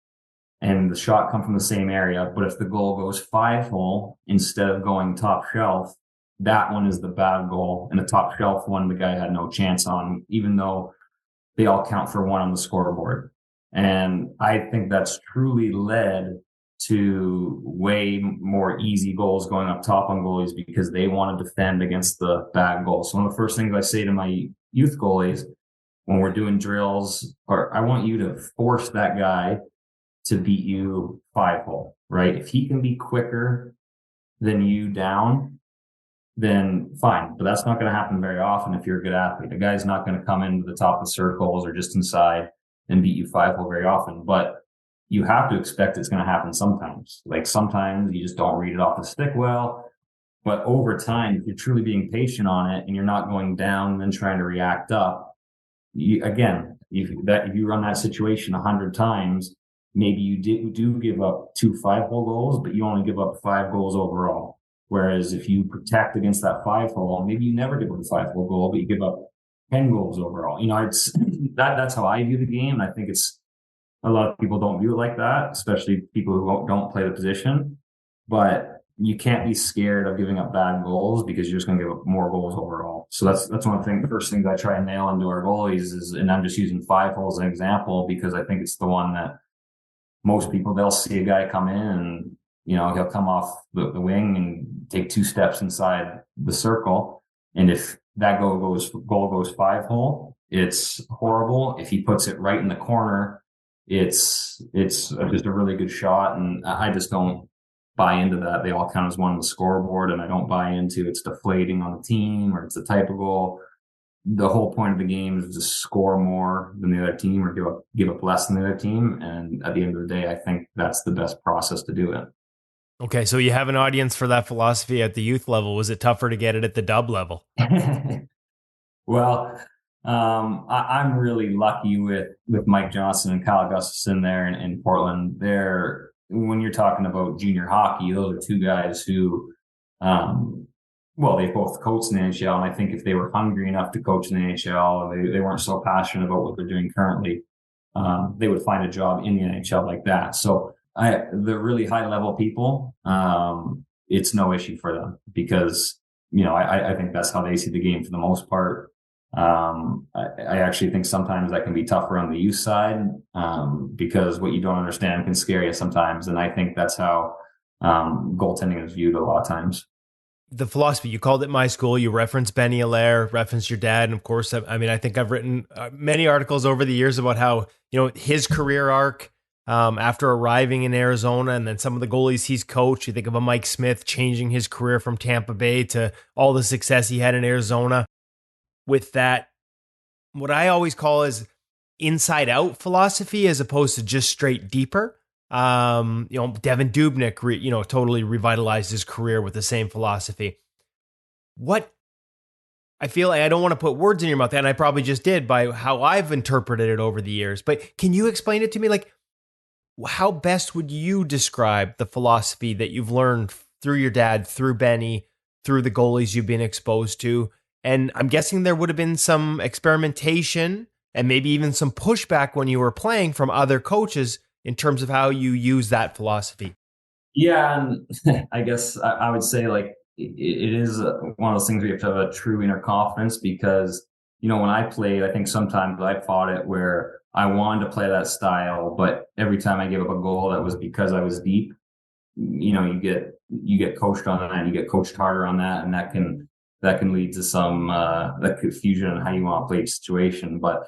and the shot come from the same area. But if the goal goes 5-hole instead of going top shelf, that one is the bad goal. And the top shelf one, the guy had no chance on, even though they all count for one on the scoreboard. And I think that's truly led to way more easy goals going up top on goalies because they want to defend against the bad goals. So one of the first things I say to my youth goalies when we're doing drills, or I want you to force that guy to beat you 5-hole, right? If he can be quicker than you down, then fine. But that's not going to happen very often if you're a good athlete. The guy's not going to come into the top of the circles or just inside and beat you 5-hole very often. But you have to expect it's going to happen sometimes. Like sometimes you just don't read it off the stick well. But over time, if you're truly being patient on it and you're not going down and then trying to react up, if you run that situation 100 times, maybe you do give up 2 5-hole goals, but you only give up 5 goals overall. Whereas if you protect against that 5-hole, maybe you never give up a 5-hole goal, but you give up 10 goals overall. You know, it's that's how I view the game. And I think it's a lot of people don't view it like that, especially people who don't play the position. But you can't be scared of giving up bad goals because you're just going to give up more goals overall. So that's one thing. The first things I try and nail into our goalies is, and I'm just using 5-hole as an example because I think it's the one that most people, they'll see a guy come in and, you know, he'll come off the wing and take 2 steps inside the circle. And if that goal goes 5-hole, it's horrible. If he puts it right in the corner, it's just a really good shot. And I just don't buy into that. They all count as one on the scoreboard, and I don't buy into it's deflating on the team or it's the type of goal. The whole point of the game is to score more than the other team or give up less than the other team. And at the end of the day, I think that's the best process to do it. Okay, so you have an audience for that philosophy at the youth level. Was it tougher to get it at the dub level? Well, I'm really lucky with Mike Johnson and Kyle Gustafson there in Portland. When you're talking about junior hockey, those are 2 guys who, they both coached in the NHL. And I think if they were hungry enough to coach in the NHL, they weren't so passionate about what they're doing currently, they would find a job in the NHL like that. So the really high level people, it's no issue for them because, you know, I think that's how they see the game for the most part. I actually think sometimes that can be tougher on the youth side, because what you don't understand can scare you sometimes. And I think that's how, goaltending is viewed a lot of times. The philosophy, you called it My School, you referenced Benny Allaire, referenced your dad. And of course, I mean, I think I've written many articles over the years about how, you know, his career arc, after arriving in Arizona and then some of the goalies he's coached. You think of a Mike Smith changing his career from Tampa Bay to all the success he had in Arizona. With that, what I always call is inside out philosophy as opposed to just straight deeper. Devin Dubnyk, totally revitalized his career with the same philosophy. What I feel like I don't want to put words in your mouth, and I probably just did by how I've interpreted it over the years. But can you explain it to me? Like, how best would you describe the philosophy that you've learned through your dad, through Benny, through the goalies you've been exposed to? And I'm guessing there would have been some experimentation and maybe even some pushback when you were playing from other coaches in terms of how you use that philosophy. Yeah, and I guess I would say like it is one of those things where you have to have a true inner confidence because, you know, when I played, I think sometimes I fought it where I wanted to play that style, but every time I gave up a goal, that was because I was deep. You know, you get coached on that, you get coached harder on that, and that can lead to some that confusion on how you want to play each situation. But,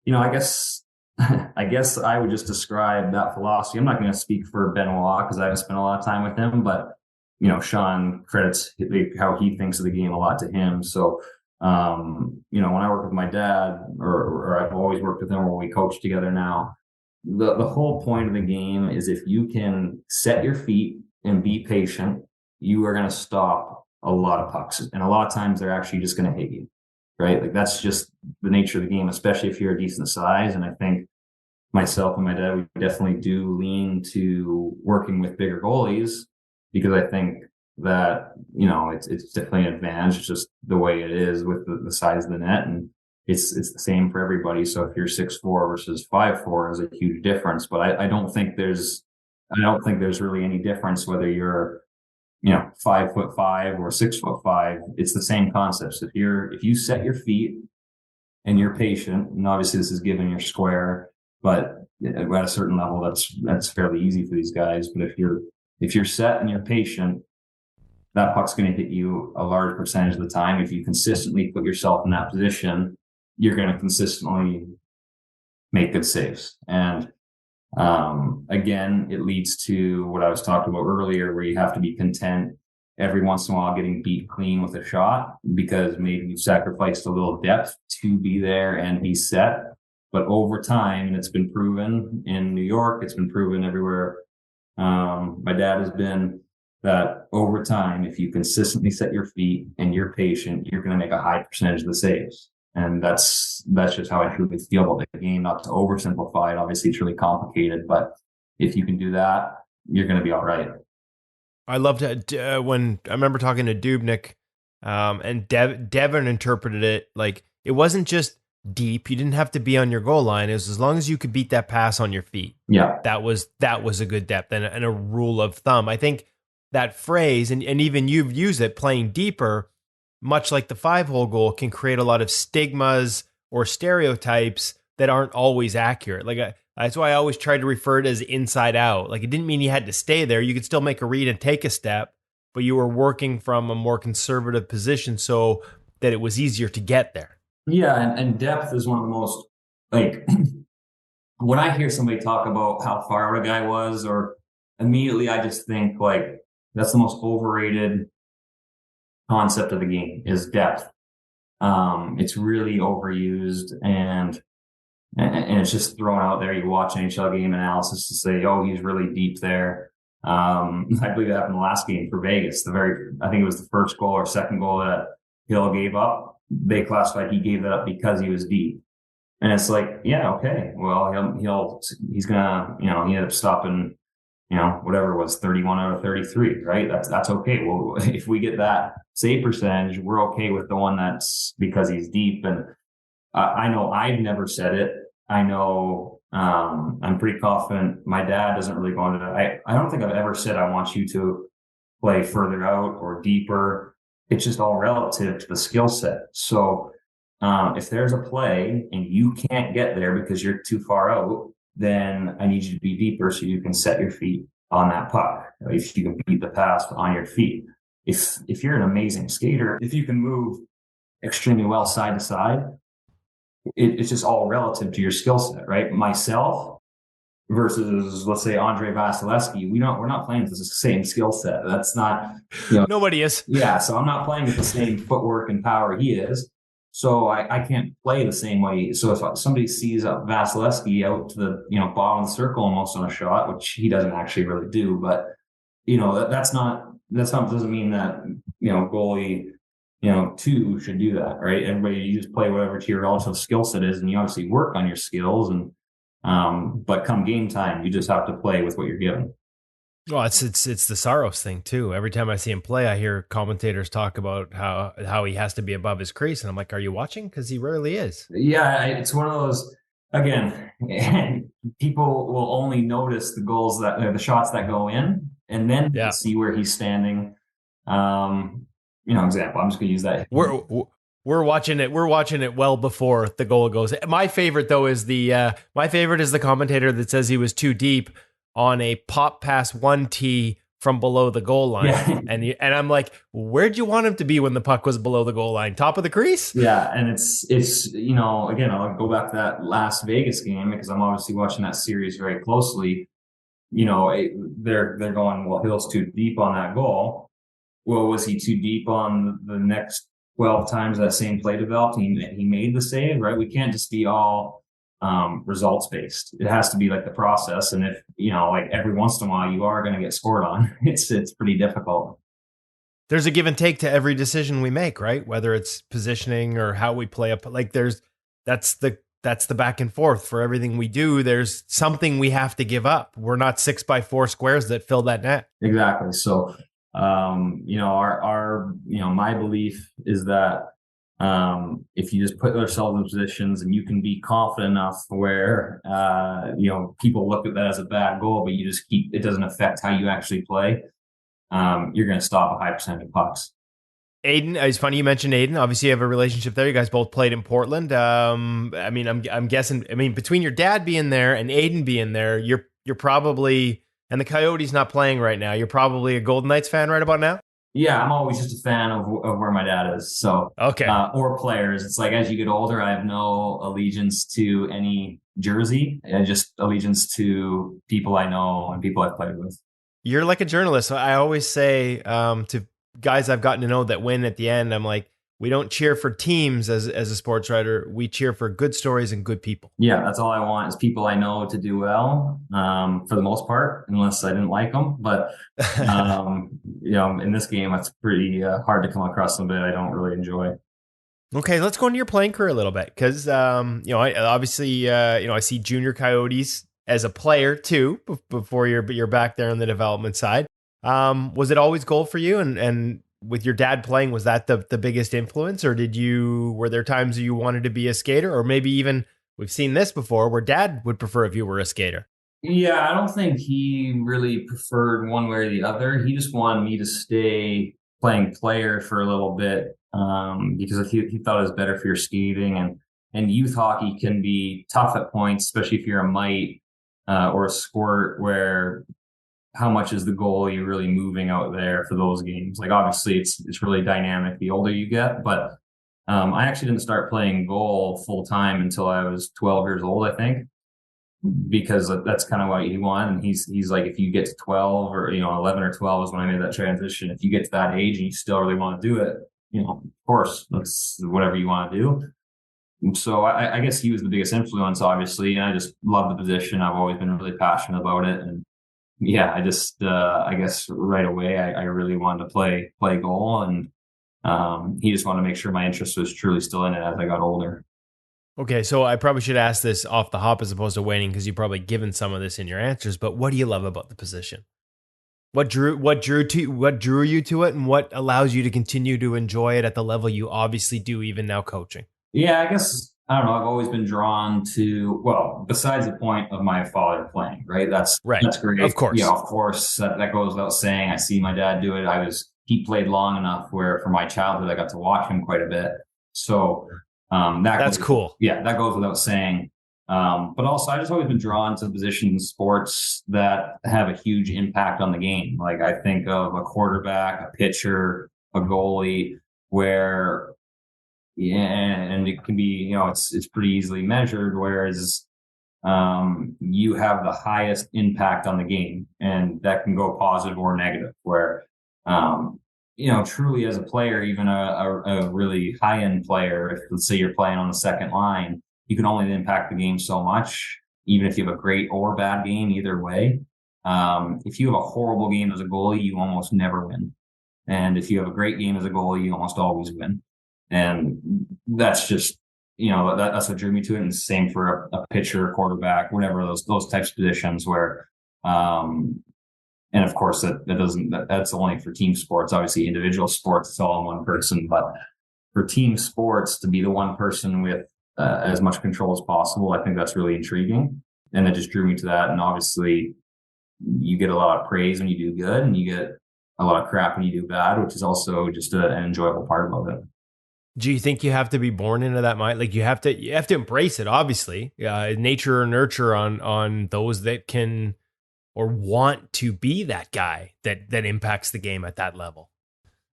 you know, I guess I would just describe that philosophy. I'm not going to speak for Benoit because I haven't spent a lot of time with him, but, you know, Sean credits how he thinks of the game a lot to him. So, you know, when I work with my dad or I've always worked with him or we coach together now, the whole point of the game is if you can set your feet and be patient, you are going to stop a lot of pucks. And a lot of times they're actually just going to hit you, right? Like that's just the nature of the game, especially if you're a decent size. And I think myself and my dad, we definitely do lean to working with bigger goalies because I think that, you know, it's definitely an advantage. It's just the way it is with the size of the net, and it's the same for everybody. So if you're 6'4" versus 5'4" is a huge difference. But I don't think there's really any difference whether you're, you know, 5'5" or 6'5". It's the same concepts. If you set your feet and you're patient, and obviously this is given you're square, but at a certain level, that's fairly easy for these guys. But if you're set and you're patient, that puck's going to hit you a large percentage of the time. If you consistently put yourself in that position, you're going to consistently make good saves. And again, it leads to what I was talking about earlier, where you have to be content every once in a while getting beat clean with a shot because maybe you sacrificed a little depth to be there and be set. But over time, and it's been proven in New York, it's been proven everywhere. My dad has been that over time, if you consistently set your feet and you're patient, you're going to make a high percentage of the saves. And that's just how I truly feel about the game. Not to oversimplify it, obviously it's really complicated, but if you can do that, you're going to be all right. I loved when I remember talking to Dubnyk, and Devin interpreted it like it wasn't just deep. You didn't have to be on your goal line. It was as long as you could beat that pass on your feet. Yeah. That was a good depth and a rule of thumb. I think that phrase, and even you've used it, playing deeper, much like the 5-hole goal, can create a lot of stigmas or stereotypes that aren't always accurate. Like that's why I always tried to refer to it as inside out. Like it didn't mean you had to stay there. You could still make a read and take a step, but you were working from a more conservative position so that it was easier to get there. Yeah, and depth is one of the most, like, when I hear somebody talk about how far out a guy was, or immediately I just think, like, that's the most overrated concept of the game is depth. It's really overused, and it's just thrown out there. You watch NHL game analysis to say, oh, he's really deep there. I believe that happened in the last game for Vegas. I think it was the first goal or second goal that Hill gave up. They classified he gave that up because he was deep. And it's like, yeah, okay. Well, he's gonna, he ended up stopping, whatever it was, 31 out of 33, right? That's okay. Well, if we get that save percentage, we're okay with the one that's because he's deep. And I know I've never said it. I know, I'm pretty confident my dad doesn't really go into that. I don't think I've ever said I want you to play further out or deeper. It's just all relative to the skill set. So if there's a play and you can't get there because you're too far out, then I need you to be deeper so you can set your feet on that puck. If you can beat the pass on your feet. If you're an amazing skater, if you can move extremely well side to side, it's just all relative to your skill set, right? Myself versus, let's say, Andre Vasilevsky, we're not playing with the same skill set. That's not, nobody is. Yeah, so I'm not playing with the same footwork and power he is. So I can't play the same way. So if somebody sees Vasilevsky out to the bottom of the circle almost on a shot, which he doesn't actually really do, but doesn't mean that goalie 2 should do that, right? Everybody, you just play whatever to your relative skill set is, and you obviously work on your skills and. But come game time, you just have to play with what you're given. Well, it's the Saros thing too. Every time I see him play, I hear commentators talk about how he has to be above his crease, and I'm like, are you watching? Because he rarely is. Yeah, it's one of those. Again, people will only notice the goals the shots that go in, and then see where he's standing. Example. I'm just going to use that. We're watching it well before the goal goes. My favorite though is the commentator that says he was too deep on a pop pass 1T from below the goal line. Yeah. And I'm like, where'd you want him to be when the puck was below the goal line? Top of the crease? Yeah, and it's again, I'll go back to that Las Vegas game because I'm obviously watching that series very closely. They're going, well, Hill's too deep on that goal. Well, was he too deep on the next 12 times that same play developed? He made the save, right? We can't just be all results based. It has to be like the process. And if, like every once in a while you are going to get scored on, it's pretty difficult. There's a give and take to every decision we make, right? Whether it's positioning or how we play up, like that's the back and forth for everything we do. There's something we have to give up. We're not 6x4 squares that fill that net. Exactly. So, my belief is that if you just put ourselves in positions and you can be confident enough where people look at that as a bad goal, but you just it doesn't affect how you actually play, you're going to stop a high percentage of pucks. Aiden, it's funny you mentioned Aiden. Obviously, you have a relationship there. You guys both played in Portland. I'm guessing. Between your dad being there and Aiden being there, you're probably. And the Coyotes not playing right now. You're probably a Golden Knights fan right about now? Yeah, I'm always just a fan of where my dad is. So, okay. Or players. It's like as you get older, I have no allegiance to any jersey. I just allegiance to people I know and people I've played with. You're like a journalist. I always say to guys I've gotten to know that win at the end, I'm like, we don't cheer for teams as a sports writer. We cheer for good stories and good people. Yeah, that's all I want is people I know to do well, for the most part, unless I didn't like them. But, in this game, it's pretty hard to come across somebody I don't really enjoy. Okay, let's go into your playing career a little bit because, I see junior Coyotes as a player too before you're back there on the development side. Was it always goal for you? And with your dad playing, was that the biggest influence, or were there times you wanted to be a skater, or maybe even we've seen this before where dad would prefer if you were a skater? Yeah, I don't think he really preferred one way or the other. He just wanted me to stay playing player for a little bit, because he thought it was better for your skating, and youth hockey can be tough at points, especially if you're a mite or a squirt, where how much is the goalie really moving out there for those games? Like, obviously it's really dynamic the older you get, but I actually didn't start playing goal full time until I was 12 years old, I think, because that's kind of what he wanted. And he's like, if you get to 12 or 11 or 12 is when I made that transition. If you get to that age and you still really want to do it, of course, that's whatever you want to do. So I guess he was the biggest influence, obviously, and I just love the position. I've always been really passionate about it, and yeah, I just I guess right away I really wanted to play goal, and he just wanted to make sure my interest was truly still in it as I got older. Okay, so I probably should ask this off the hop as opposed to waiting, because you've probably given some of this in your answers. But what do you love about the position? What drew you to it, and what allows you to continue to enjoy it at the level you obviously do, even now coaching? Yeah, I guess, I don't know. I've always been drawn to, well, besides the point of my father playing, right? That's great. Of course. Yeah, of course. That goes without saying. I see my dad do it. He played long enough where for my childhood, I got to watch him quite a bit. So that's cool. Yeah, that goes without saying. But also, I just always been drawn to positions in sports that have a huge impact on the game. Like, I think of a quarterback, a pitcher, a goalie, where, yeah, and it can be, it's pretty easily measured, whereas you have the highest impact on the game, and that can go positive or negative, where, truly as a player, even a really high-end player, if let's say you're playing on the second line, you can only impact the game so much, even if you have a great or bad game, either way. If you have a horrible game as a goalie, you almost never win. And if you have a great game as a goalie, you almost always win. And that's just, that's what drew me to it. And same for a pitcher, quarterback, whatever, those types of positions where, and of course that's only for team sports. Obviously individual sports, it's all in one person, but for team sports to be the one person with as much control as possible, I think that's really intriguing. And it just drew me to that. And obviously you get a lot of praise when you do good, and you get a lot of crap when you do bad, which is also just an enjoyable part about it. Do you think you have to be born into that mind? Like, you have to embrace it, obviously. Nature or nurture on those that can or want to be that guy that impacts the game at that level.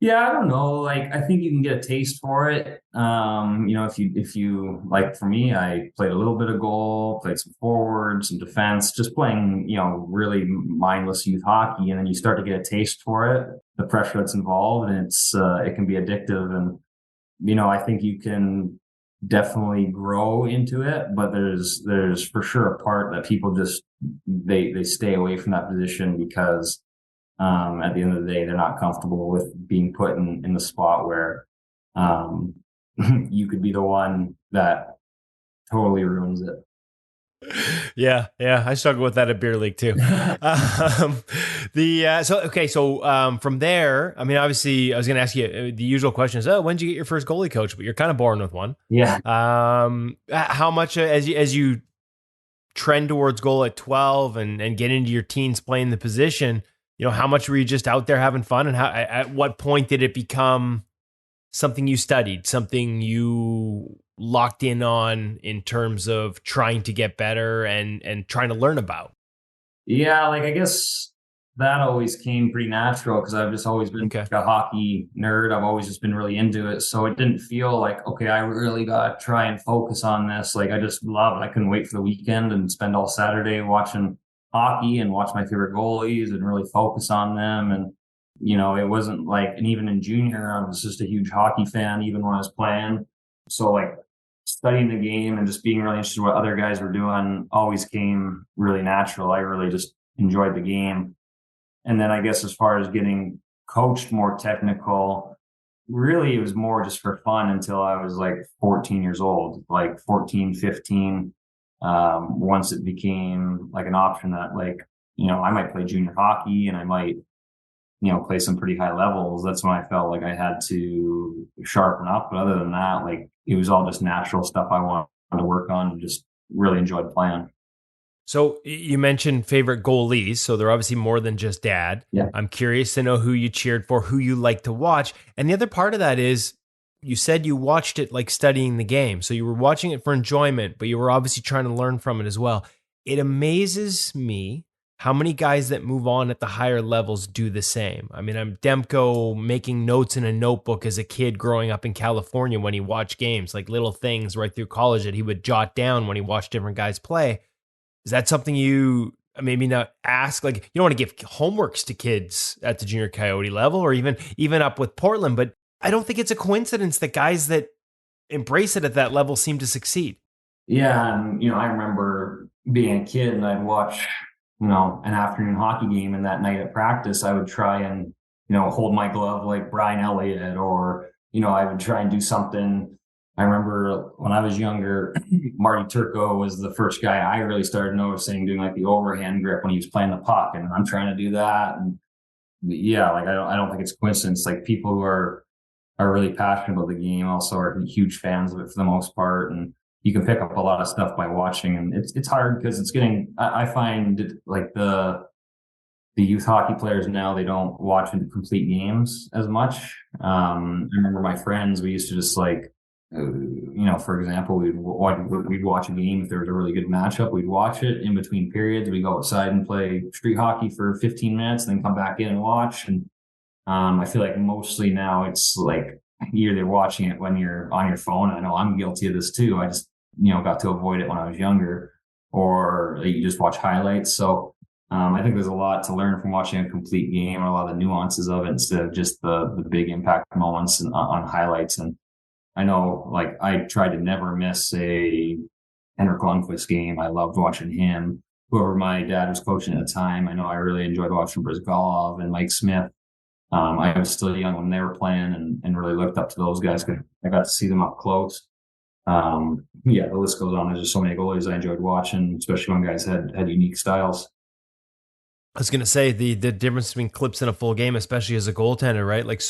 Yeah, I don't know. Like, I think you can get a taste for it. If you like, for me, I played a little bit of goal, played some forward, some defense, just playing, really mindless youth hockey. And then you start to get a taste for it, the pressure that's involved, and it can be addictive. And, I think you can definitely grow into it, but there's for sure a part that people just, they stay away from that position because, at the end of the day, they're not comfortable with being put in the spot where, you could be the one that totally ruins it. Yeah. I struggle with that at beer league too. So from there, I mean, obviously I was going to ask you, the usual question is, when did you get your first goalie coach? But you're kind of born with one. Yeah. How much, as you trend towards goal at 12 and get into your teens playing the position, how much were you just out there having fun, and at what point did it become something you studied, something you locked in on in terms of trying to get better and trying to learn about? Yeah, like, I guess that always came pretty natural because I've just always been a hockey nerd. I've always just been really into it. So it didn't feel like, okay, I really got to try and focus on this. Like, I just love it. I couldn't wait for the weekend and spend all Saturday watching hockey and watch my favorite goalies and really focus on them. And, it wasn't like, and even in junior, I was just a huge hockey fan, even when I was playing. So, like, studying the game and just being really interested in what other guys were doing always came really natural. I really just enjoyed the game. And then I guess as far as getting coached more technical, really it was more just for fun until I was like 14 years old, like 14, 15. Once it became like an option that, like, I might play junior hockey and I might, play some pretty high levels, that's when I felt like I had to sharpen up. But other than that, like it was all just natural stuff I wanted to work on and just really enjoyed playing. So you mentioned favorite goalies, so they're obviously more than just dad. Yeah. I'm curious to know who you cheered for, who you like to watch. And the other part of that is you said you watched it like studying the game. So you were watching it for enjoyment, but you were obviously trying to learn from it as well. It amazes me how many guys that move on at the higher levels do the same. I mean, I'm Demko making notes in a notebook as a kid growing up in California when he watched games, like little things right through college that he would jot down when he watched different guys play. Is that something you maybe not ask? Like, you don't want to give homeworks to kids at the junior Coyote level or even up with Portland, but I don't think it's a coincidence that guys that embrace it at that level seem to succeed. Yeah, and I remember being a kid and I'd watch, an afternoon hockey game, and that night at practice I would try and, hold my glove like Brian Elliott, or, I would try and do something. I remember when I was younger, Marty Turco was the first guy I really started noticing doing like the overhand grip when he was playing the puck, and I'm trying to do that. And yeah, like I don't think it's coincidence. Like people who are really passionate about the game also are huge fans of it for the most part, and you can pick up a lot of stuff by watching. And it's hard because it's getting. I find like the youth hockey players now, they don't watch complete games as much. I remember my friends, we used to just like. For example, we'd watch a game. If there was a really good matchup, we'd watch it. In between periods, we'd go outside and play street hockey for 15 minutes, and then come back in and watch. And I feel like mostly now it's like you're either watching it when you're on your phone. I know I'm guilty of this too. I just got to avoid it when I was younger, or you just watch highlights. So I think there's a lot to learn from watching a complete game, or a lot of the nuances of it, instead of just the big impact moments on highlights. And I know, like, I tried to never miss a Henrik Lundqvist game. I loved watching him. Whoever my dad was coaching at the time, I know I really enjoyed watching Brizgalov and Mike Smith. I was still young when they were playing, and really looked up to those guys because I got to see them up close. The list goes on. There's just so many goalies I enjoyed watching, especially when guys had unique styles. I was going to say the difference between clips in a full game, especially as a goaltender, right? Like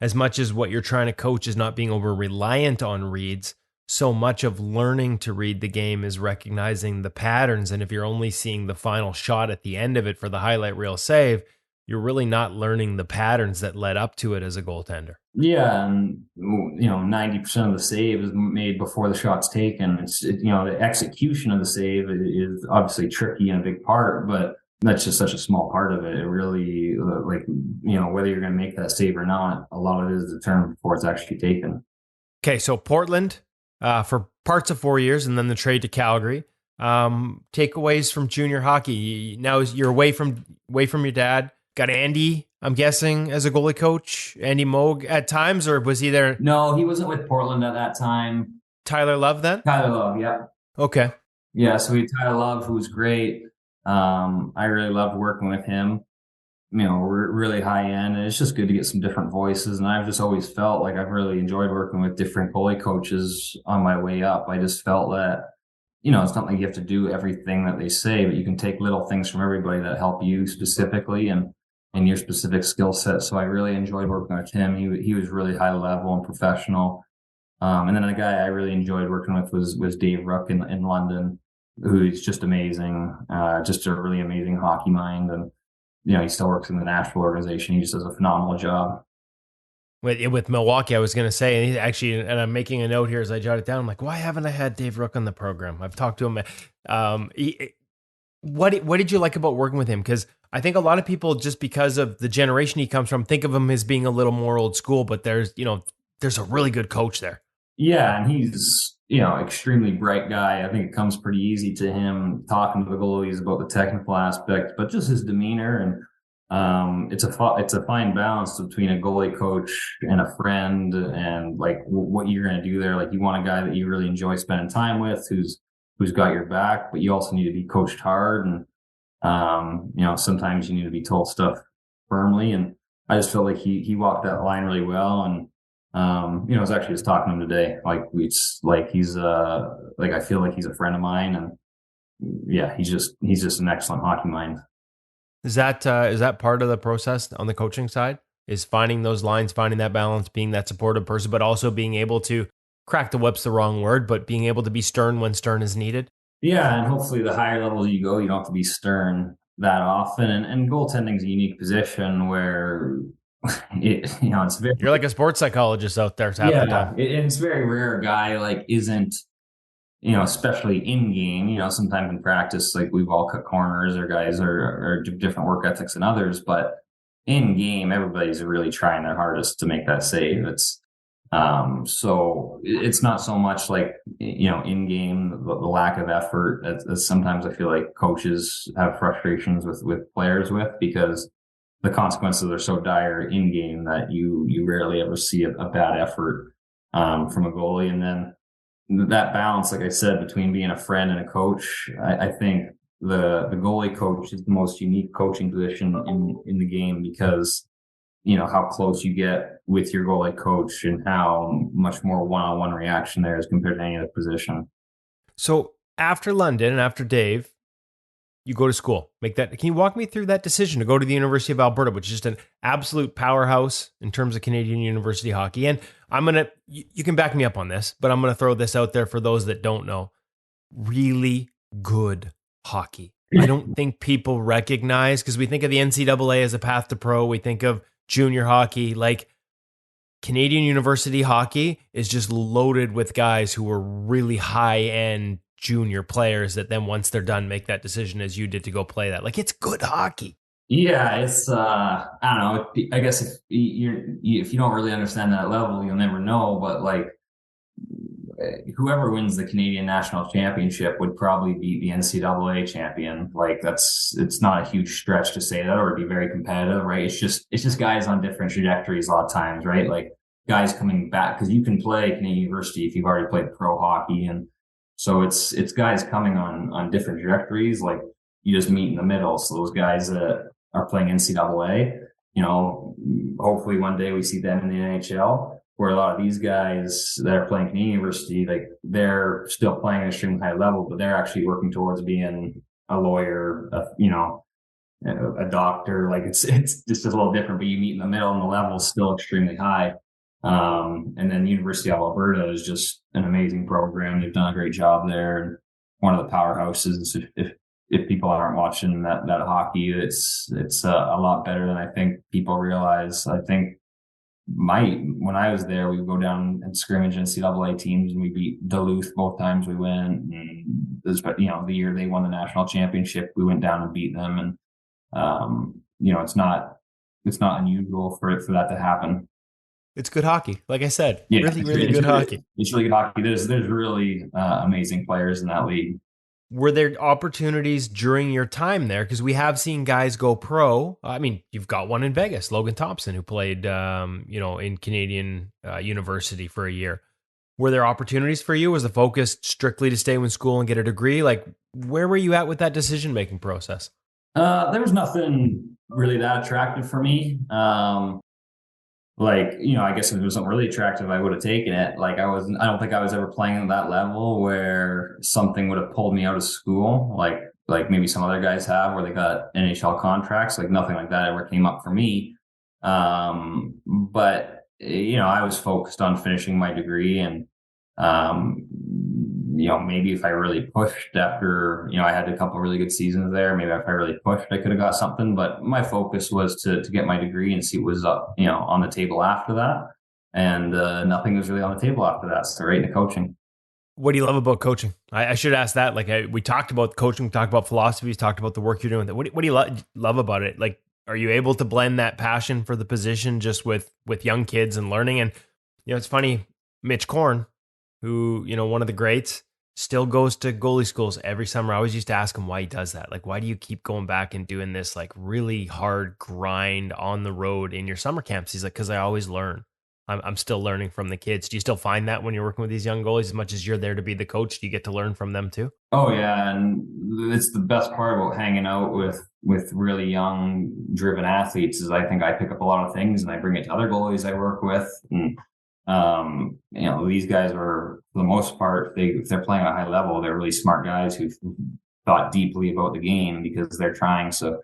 as much as what you're trying to coach is not being over reliant on reads, so much of learning to read the game is recognizing the patterns. And if you're only seeing the final shot at the end of it for the highlight reel save, you're really not learning the patterns that led up to it as a goaltender. Yeah, and 90% of the save is made before the shot's taken. The execution of the save is obviously tricky and a big part, but that's just such a small part of it. It really, whether you're going to make that save or not, a lot of it is determined before it's actually taken. Okay, so Portland for parts of 4 years, and then the trade to Calgary. Takeaways from junior hockey. Now you're away from your dad. Got Andy, I'm guessing, as a goalie coach. Andy Moog at times, or was he there? No, he wasn't with Portland at that time. Tyler Love then? Tyler Love, yeah. Okay. Yeah, so we had Tyler Love, who was great. I really loved working with him. We're really high end, and it's just good to get some different voices. And I've just always felt like I've really enjoyed working with different goalie coaches on my way up. I just felt that, it's not like you have to do everything that they say, but you can take little things from everybody that help you specifically and your specific skill set. So I really enjoyed working with him. He was really high level and professional. And then the guy I really enjoyed working with was Dave Rook in London, who's just amazing, just a really amazing hockey mind. And, he still works in the Nashville organization. He just does a phenomenal job. With Milwaukee, I was going to say, and I'm making a note here as I jot it down. I'm like, why haven't I had Dave Rook on the program? I've talked to him. What did you like about working with him? Because I think a lot of people, just because of the generation he comes from, think of him as being a little more old school, but there's a really good coach there. Yeah, and he's extremely bright guy. I think it comes pretty easy to him talking to the goalies about the technical aspect, but just his demeanor, and it's a fine balance between a goalie coach and a friend, and like what you're going to do there. Like you want a guy that you really enjoy spending time with, who's got your back, but you also need to be coached hard, and sometimes you need to be told stuff firmly. And I just felt like he walked that line really well. And I was actually just talking to him today. Like it's like he's I feel like he's a friend of mine, and yeah, he's just an excellent hockey mind. Is that part of the process on the coaching side? Is finding those lines, finding that balance, being that supportive person, but also being able to crack the whip's the wrong word, but being able to be stern when stern is needed? Yeah, and hopefully the higher levels you go, you don't have to be stern that often. And goaltending is a unique position where it's very. You're like a sports psychologist out there half the time. It's very rare a guy like isn't, especially in game. Sometimes in practice, like we've all cut corners, or guys are different work ethics than others, but in game, everybody's really trying their hardest to make that save. So it's not so much like, in game, the lack of effort. As sometimes I feel like coaches have frustrations with players because the consequences are so dire in game that you rarely ever see a bad effort from a goalie. And then that balance, like I said, between being a friend and a coach, I think the goalie coach is the most unique coaching position in the game because how close you get with your goalie coach and how much more one-on-one reaction there is compared to any other position. So after London and after Dave, you go to school. Can you walk me through that decision to go to the University of Alberta, which is just an absolute powerhouse in terms of Canadian university hockey? And you can back me up on this, but I'm going to throw this out there for those that don't know. Really good hockey. I don't think people recognize, because we think of the NCAA as a path to pro. We think of junior hockey. Like, Canadian university hockey is just loaded with guys who are really high-end junior players that then once they're done make that decision as you did to go play that. Like, it's good hockey. Yeah, it's I don't know. I guess if you don't really understand that level, you'll never know. But like, whoever wins the Canadian national championship would probably beat the NCAA champion. Like, it's not a huge stretch to say that, or be very competitive, right? It's just guys on different trajectories a lot of times, right? Like, guys coming back, because you can play Canadian University if you've already played pro hockey, and so it's guys coming on different trajectories. Like, you just meet in the middle. So those guys that are playing NCAA, hopefully one day we see them in the NHL. Where a lot of these guys that are playing Canadian University, like, they're still playing at an extremely high level, but they're actually working towards being a lawyer, a doctor. Like, it's just a little different, but you meet in the middle and the level is still extremely high. And then the University of Alberta is just an amazing program. They've done a great job there. And one of the powerhouses. If people aren't watching that hockey, it's a lot better than I think people realize. I think when I was there, we would go down and scrimmage NCAA teams, and we beat Duluth both times we went. And the year they won the national championship, we went down and beat them. And it's not unusual for that to happen. It's good hockey, like I said. Yeah, really good hockey. It's really good hockey. There's really amazing players in that league. Were there opportunities during your time there? Because we have seen guys go pro. I mean, you've got one in Vegas, Logan Thompson, who played, in Canadian University for a year. Were there opportunities for you? Was the focus strictly to stay in school and get a degree? Like, where were you at with that decision-making process? There was nothing really that attractive for me. I guess if it was something really attractive, I would have taken it. Like, I don't think I was ever playing at that level where something would have pulled me out of school. Like maybe some other guys have, where they got NHL contracts. Like, nothing like that ever came up for me. But I was focused on finishing my degree, and maybe if I really pushed after, I had a couple of really good seasons there, maybe if I really pushed, I could have got something. But my focus was to get my degree and see what was up, on the table after that. And nothing was really on the table after that. So right into coaching. What do you love about coaching? I should ask that. Like, we talked about coaching, we talked about philosophies, talked about the work you're doing. What do you love about it? Like, are you able to blend that passion for the position just with young kids and learning? And, it's funny, Mitch Korn, who, one of the greats, still goes to goalie schools every summer. I always used to ask him why he does that. Like, why do you keep going back and doing this, like, really hard grind on the road in your summer camps? He's like, because I always learn. I'm still learning from the kids. Do you still find that when you're working with these young goalies, as much as you're there to be the coach, do you get to learn from them too? Oh yeah. And it's the best part about hanging out with really young, driven athletes is I think I pick up a lot of things and I bring it to other goalies I work with. And these guys are, for the most part, if they're playing at a high level, they're really smart guys who've thought deeply about the game because they're trying. So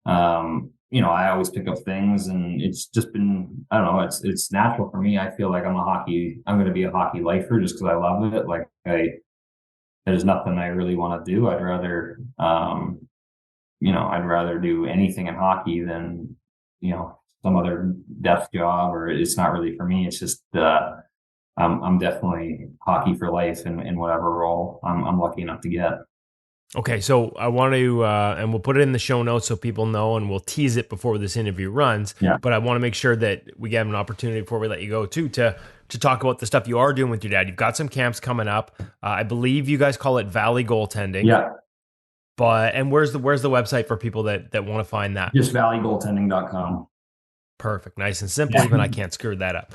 I always pick up things, and it's just been, I don't know, it's natural for me. I feel like I'm going to be a hockey lifer just because I love it. Like there's nothing I really want to do. I'd rather do anything in hockey than, some other desk job, or it's not really for me. It's just, I'm definitely hockey for life in whatever role I'm lucky enough to get. Okay, so I want to, and we'll put it in the show notes so people know, and we'll tease it before this interview runs. Yeah. But I want to make sure that we get an opportunity before we let you go too to talk about the stuff you are doing with your dad. You've got some camps coming up. I believe you guys call it Valley Goaltending. Yeah. And where's the website for people that want to find that? Just valleygoaltending.com. Perfect, nice and simple. Even I can't screw that up.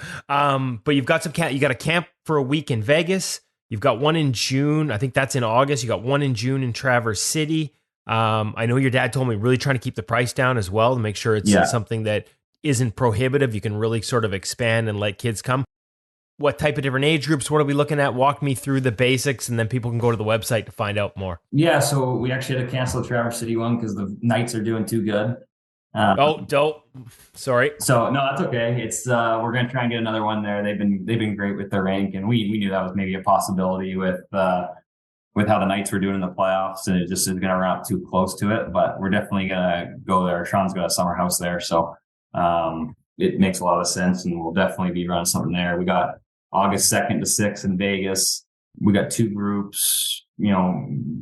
But you've got you got a camp for a week in Vegas. You've got one in June. I think that's in August. You got one in June in Traverse City. I know your dad told me really trying to keep the price down as well to make sure it's something that isn't prohibitive. You can really sort of expand and let kids come. What type of different age groups? What are we looking at? Walk me through the basics, and then people can go to the website to find out more. Yeah, so we actually had to cancel the Traverse City one because the Knights are doing too good. Dope. Sorry. So no, that's okay. It's we're gonna try and get another one there. They've been great with their rank, and we knew that was maybe a possibility with how the Knights were doing in the playoffs, and it just is gonna run up too close to it. But we're definitely gonna go there. Sean's got a summer house there, so it makes a lot of sense, and we'll definitely be running something there. We got August 2nd to 6th in Vegas. We got 2 groups.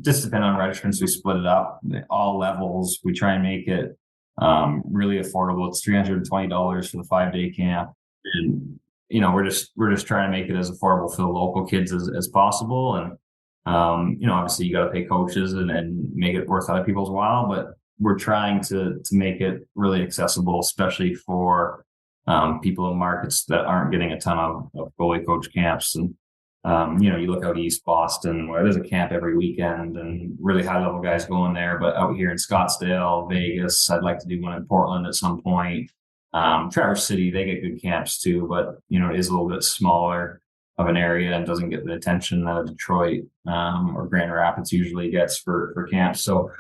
Just depending on registrants, we split it up. All levels. We try and make it really affordable. It's $320 for the 5-day camp, and we're just trying to make it as affordable for the local kids as possible. And obviously you got to pay coaches and make it worth other people's while, but we're trying to make it really accessible, especially for people in markets that aren't getting a ton of goalie coach camps. And you look out east, Boston, where there's a camp every weekend and really high level guys going there. But out here in Scottsdale, Vegas, I'd like to do one in Portland at some point. Traverse City, they get good camps too, but it is a little bit smaller of an area and doesn't get the attention that Detroit or Grand Rapids usually gets for camps. So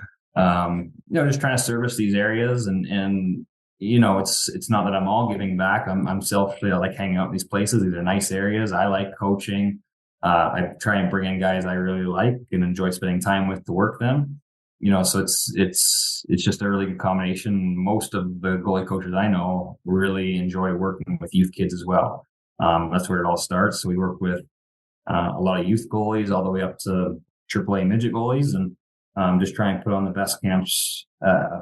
just trying to service these areas, and it's not that I'm all giving back. I'm selfishly, I like hanging out in these places. These are nice areas. I like coaching. I try and bring in guys I really like and enjoy spending time with to work them. So it's just a really good combination. Most of the goalie coaches I know really enjoy working with youth kids as well. That's where it all starts. So we work with a lot of youth goalies all the way up to AAA midget goalies, and just try and put on the best camps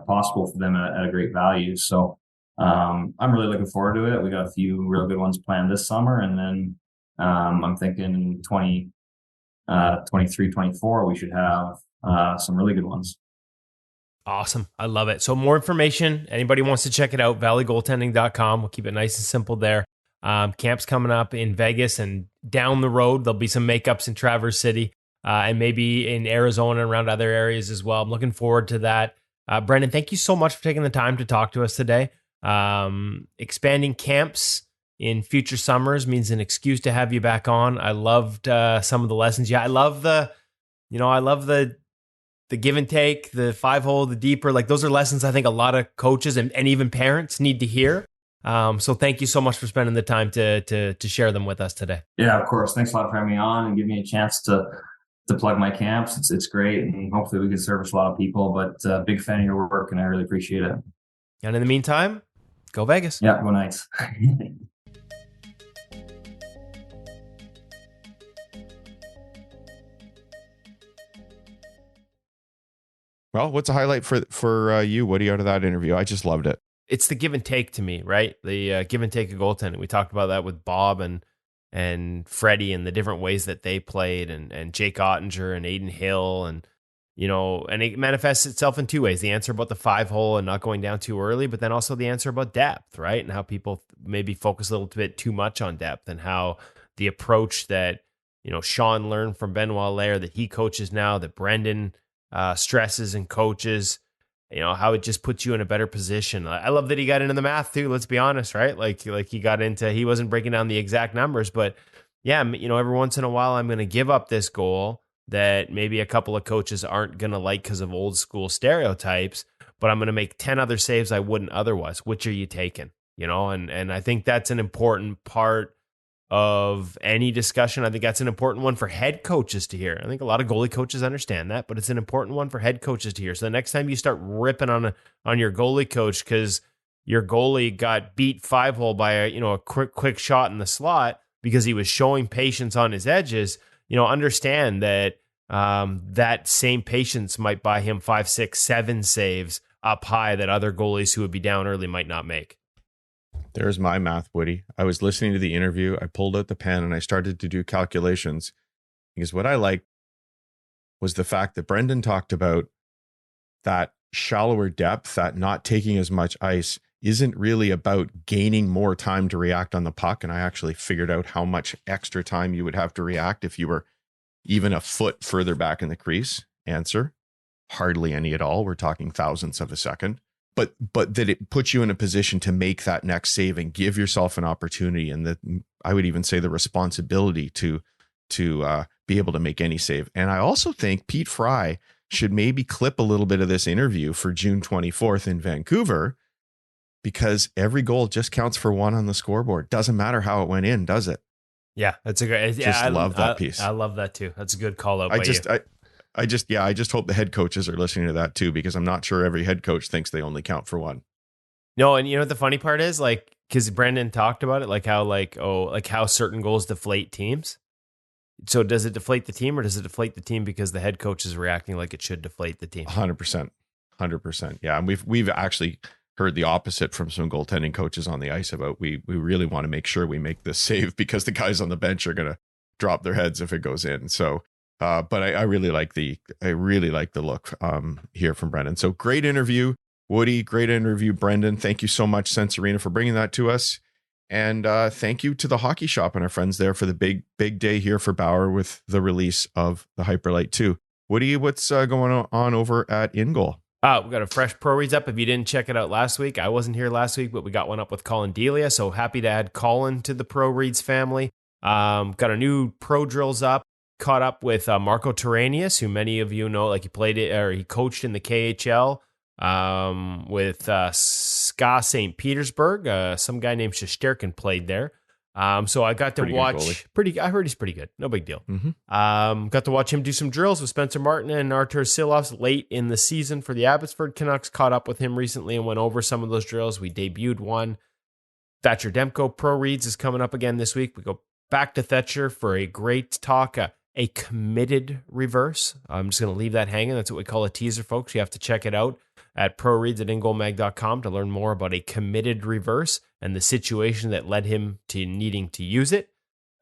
possible for them at a great value. So I'm really looking forward to it. We got a few real good ones planned this summer, and then I'm thinking 23, 24, we should have some really good ones. Awesome. I love it. So more information, anybody wants to check it out, valleygoaltending.com. We'll keep it nice and simple there. Camp's coming up in Vegas, and down the road, there'll be some makeups in Traverse City. And maybe in Arizona and around other areas as well. I'm looking forward to that. Brendan, thank you so much for taking the time to talk to us today. Expanding camps in future summers means an excuse to have you back on. I loved some of the lessons. Yeah, I love the give and take, the 5-hole, the deeper. Like, those are lessons I think a lot of coaches and even parents need to hear. So thank you so much for spending the time to share them with us today. Yeah, of course. Thanks a lot for having me on and giving me a chance to plug my camps. It's great, and hopefully we can service a lot of people, but big fan of your work, and I really appreciate it. And in the meantime, go Vegas. Yeah, go Knights. Well, what's a highlight for you, Woody, out of that interview? I just loved it. It's the give and take to me, right? The give and take of goaltending. We talked about that with Bob and Freddie and the different ways that they played, and Jake Ottinger and Aiden Hill, and and it manifests itself in 2 ways: the answer about the 5-hole and not going down too early, but then also the answer about depth, right? And how people maybe focus a little bit too much on depth, and how the approach that Sean learned from Benoit Lair, that he coaches now, that Brendan stresses and coaches, how it just puts you in a better position. I love that he got into the math too. Let's be honest, right? Like he wasn't breaking down the exact numbers, but yeah, every once in a while I'm going to give up this goal that maybe a couple of coaches aren't going to like because of old school stereotypes, but I'm going to make 10 other saves I wouldn't otherwise. Which are you taking? You know, and I think that's an important part of any discussion. I think that's an important one for head coaches to hear. I think a lot of goalie coaches understand that, but it's an important one for head coaches to hear. So the next time you start ripping on your goalie coach because your goalie got beat 5-hole by a quick shot in the slot because he was showing patience on his edges, understand that that same patience might buy him 5, 6, 7 saves up high that other goalies who would be down early might not make. There's my math, Woody. I was listening to the interview. I pulled out the pen and I started to do calculations because what I liked was the fact that Brendan talked about that shallower depth, that not taking as much ice isn't really about gaining more time to react on the puck. And I actually figured out how much extra time you would have to react if you were even a foot further back in the crease. Answer, hardly any at all. We're talking thousandths of a second. But that it puts you in a position to make that next save and give yourself an opportunity, and that I would even say the responsibility to be able to make any save. And I also think Pete Fry should maybe clip a little bit of this interview for June 24th in Vancouver, because every goal just counts for 1 on the scoreboard. Doesn't matter how it went in, does it? Yeah, that's a great. I love that piece. I love that too. That's a good call out. I just hope the head coaches are listening to that too, because I'm not sure every head coach thinks they only count for 1. No, and you know what the funny part is, because Brendan talked about it, how certain goals deflate teams. So does it deflate the team, or does it deflate the team because the head coach is reacting like it should deflate the team? 100%. Yeah, and we've actually heard the opposite from some goaltending coaches on the ice about we really want to make sure we make this save because the guys on the bench are going to drop their heads if it goes in. So. But I really like the look here from Brendan. So great interview, Woody. Great interview, Brendan. Thank you so much, Sense Arena, for bringing that to us. And thank you to the hockey shop and our friends there for the big day here for Bauer with the release of the Hyperlite 2. Woody, what's going on over at InGoal? We got a fresh pro reads up. If you didn't check it out last week, I wasn't here last week, but we got one up with Colin Delia. So happy to add Colin to the pro reads family. Got our new pro drills up. Caught up with Marco Terranius, who many of you know, he played it, or he coached in the KHL with SKA St. Petersburg. Some guy named Shesterkin played there. So I got to watch. I heard he's pretty good. No big deal. Mm-hmm. Got to watch him do some drills with Spencer Martin and Artur Silovs late in the season for the Abbotsford Canucks. Caught up with him recently and went over some of those drills. We debuted one. Thatcher Demko Pro Reads is coming up again this week. We go back to Thatcher for a great talk. A committed reverse. I'm just going to leave that hanging. That's what we call a teaser, folks. You have to check it out at proreads@ingoalmag.com to learn more about a committed reverse and the situation that led him to needing to use it.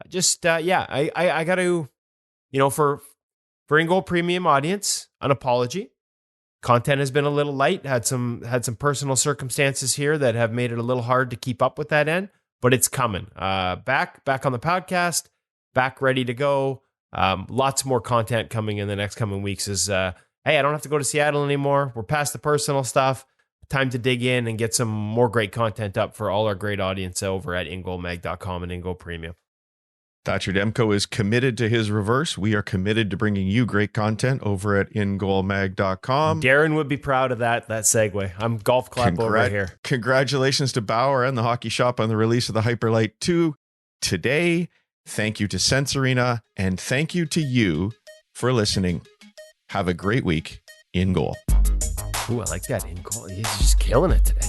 I got to, for InGoal Premium audience, an apology. Content has been a little light. Had some personal circumstances here that have made it a little hard to keep up with that end, but it's coming. Back on the podcast, back ready to go. Lots more content coming in the next coming weeks hey, I don't have to go to Seattle anymore. We're past the personal stuff. Time to dig in and get some more great content up for all our great audience over at ingoalmag.com and InGoal Premium. Thatcher Demko is committed to his reverse. We are committed to bringing you great content over at ingoalmag.com. Darren would be proud of that segue. I'm golf clap over here. Congratulations to Bauer and the hockey shop on the release of the Hyperlite 2 today. Thank you to Sense Arena, and thank you to you for listening. Have a great week in goal. Ooh, I like that in goal. He's just killing it today.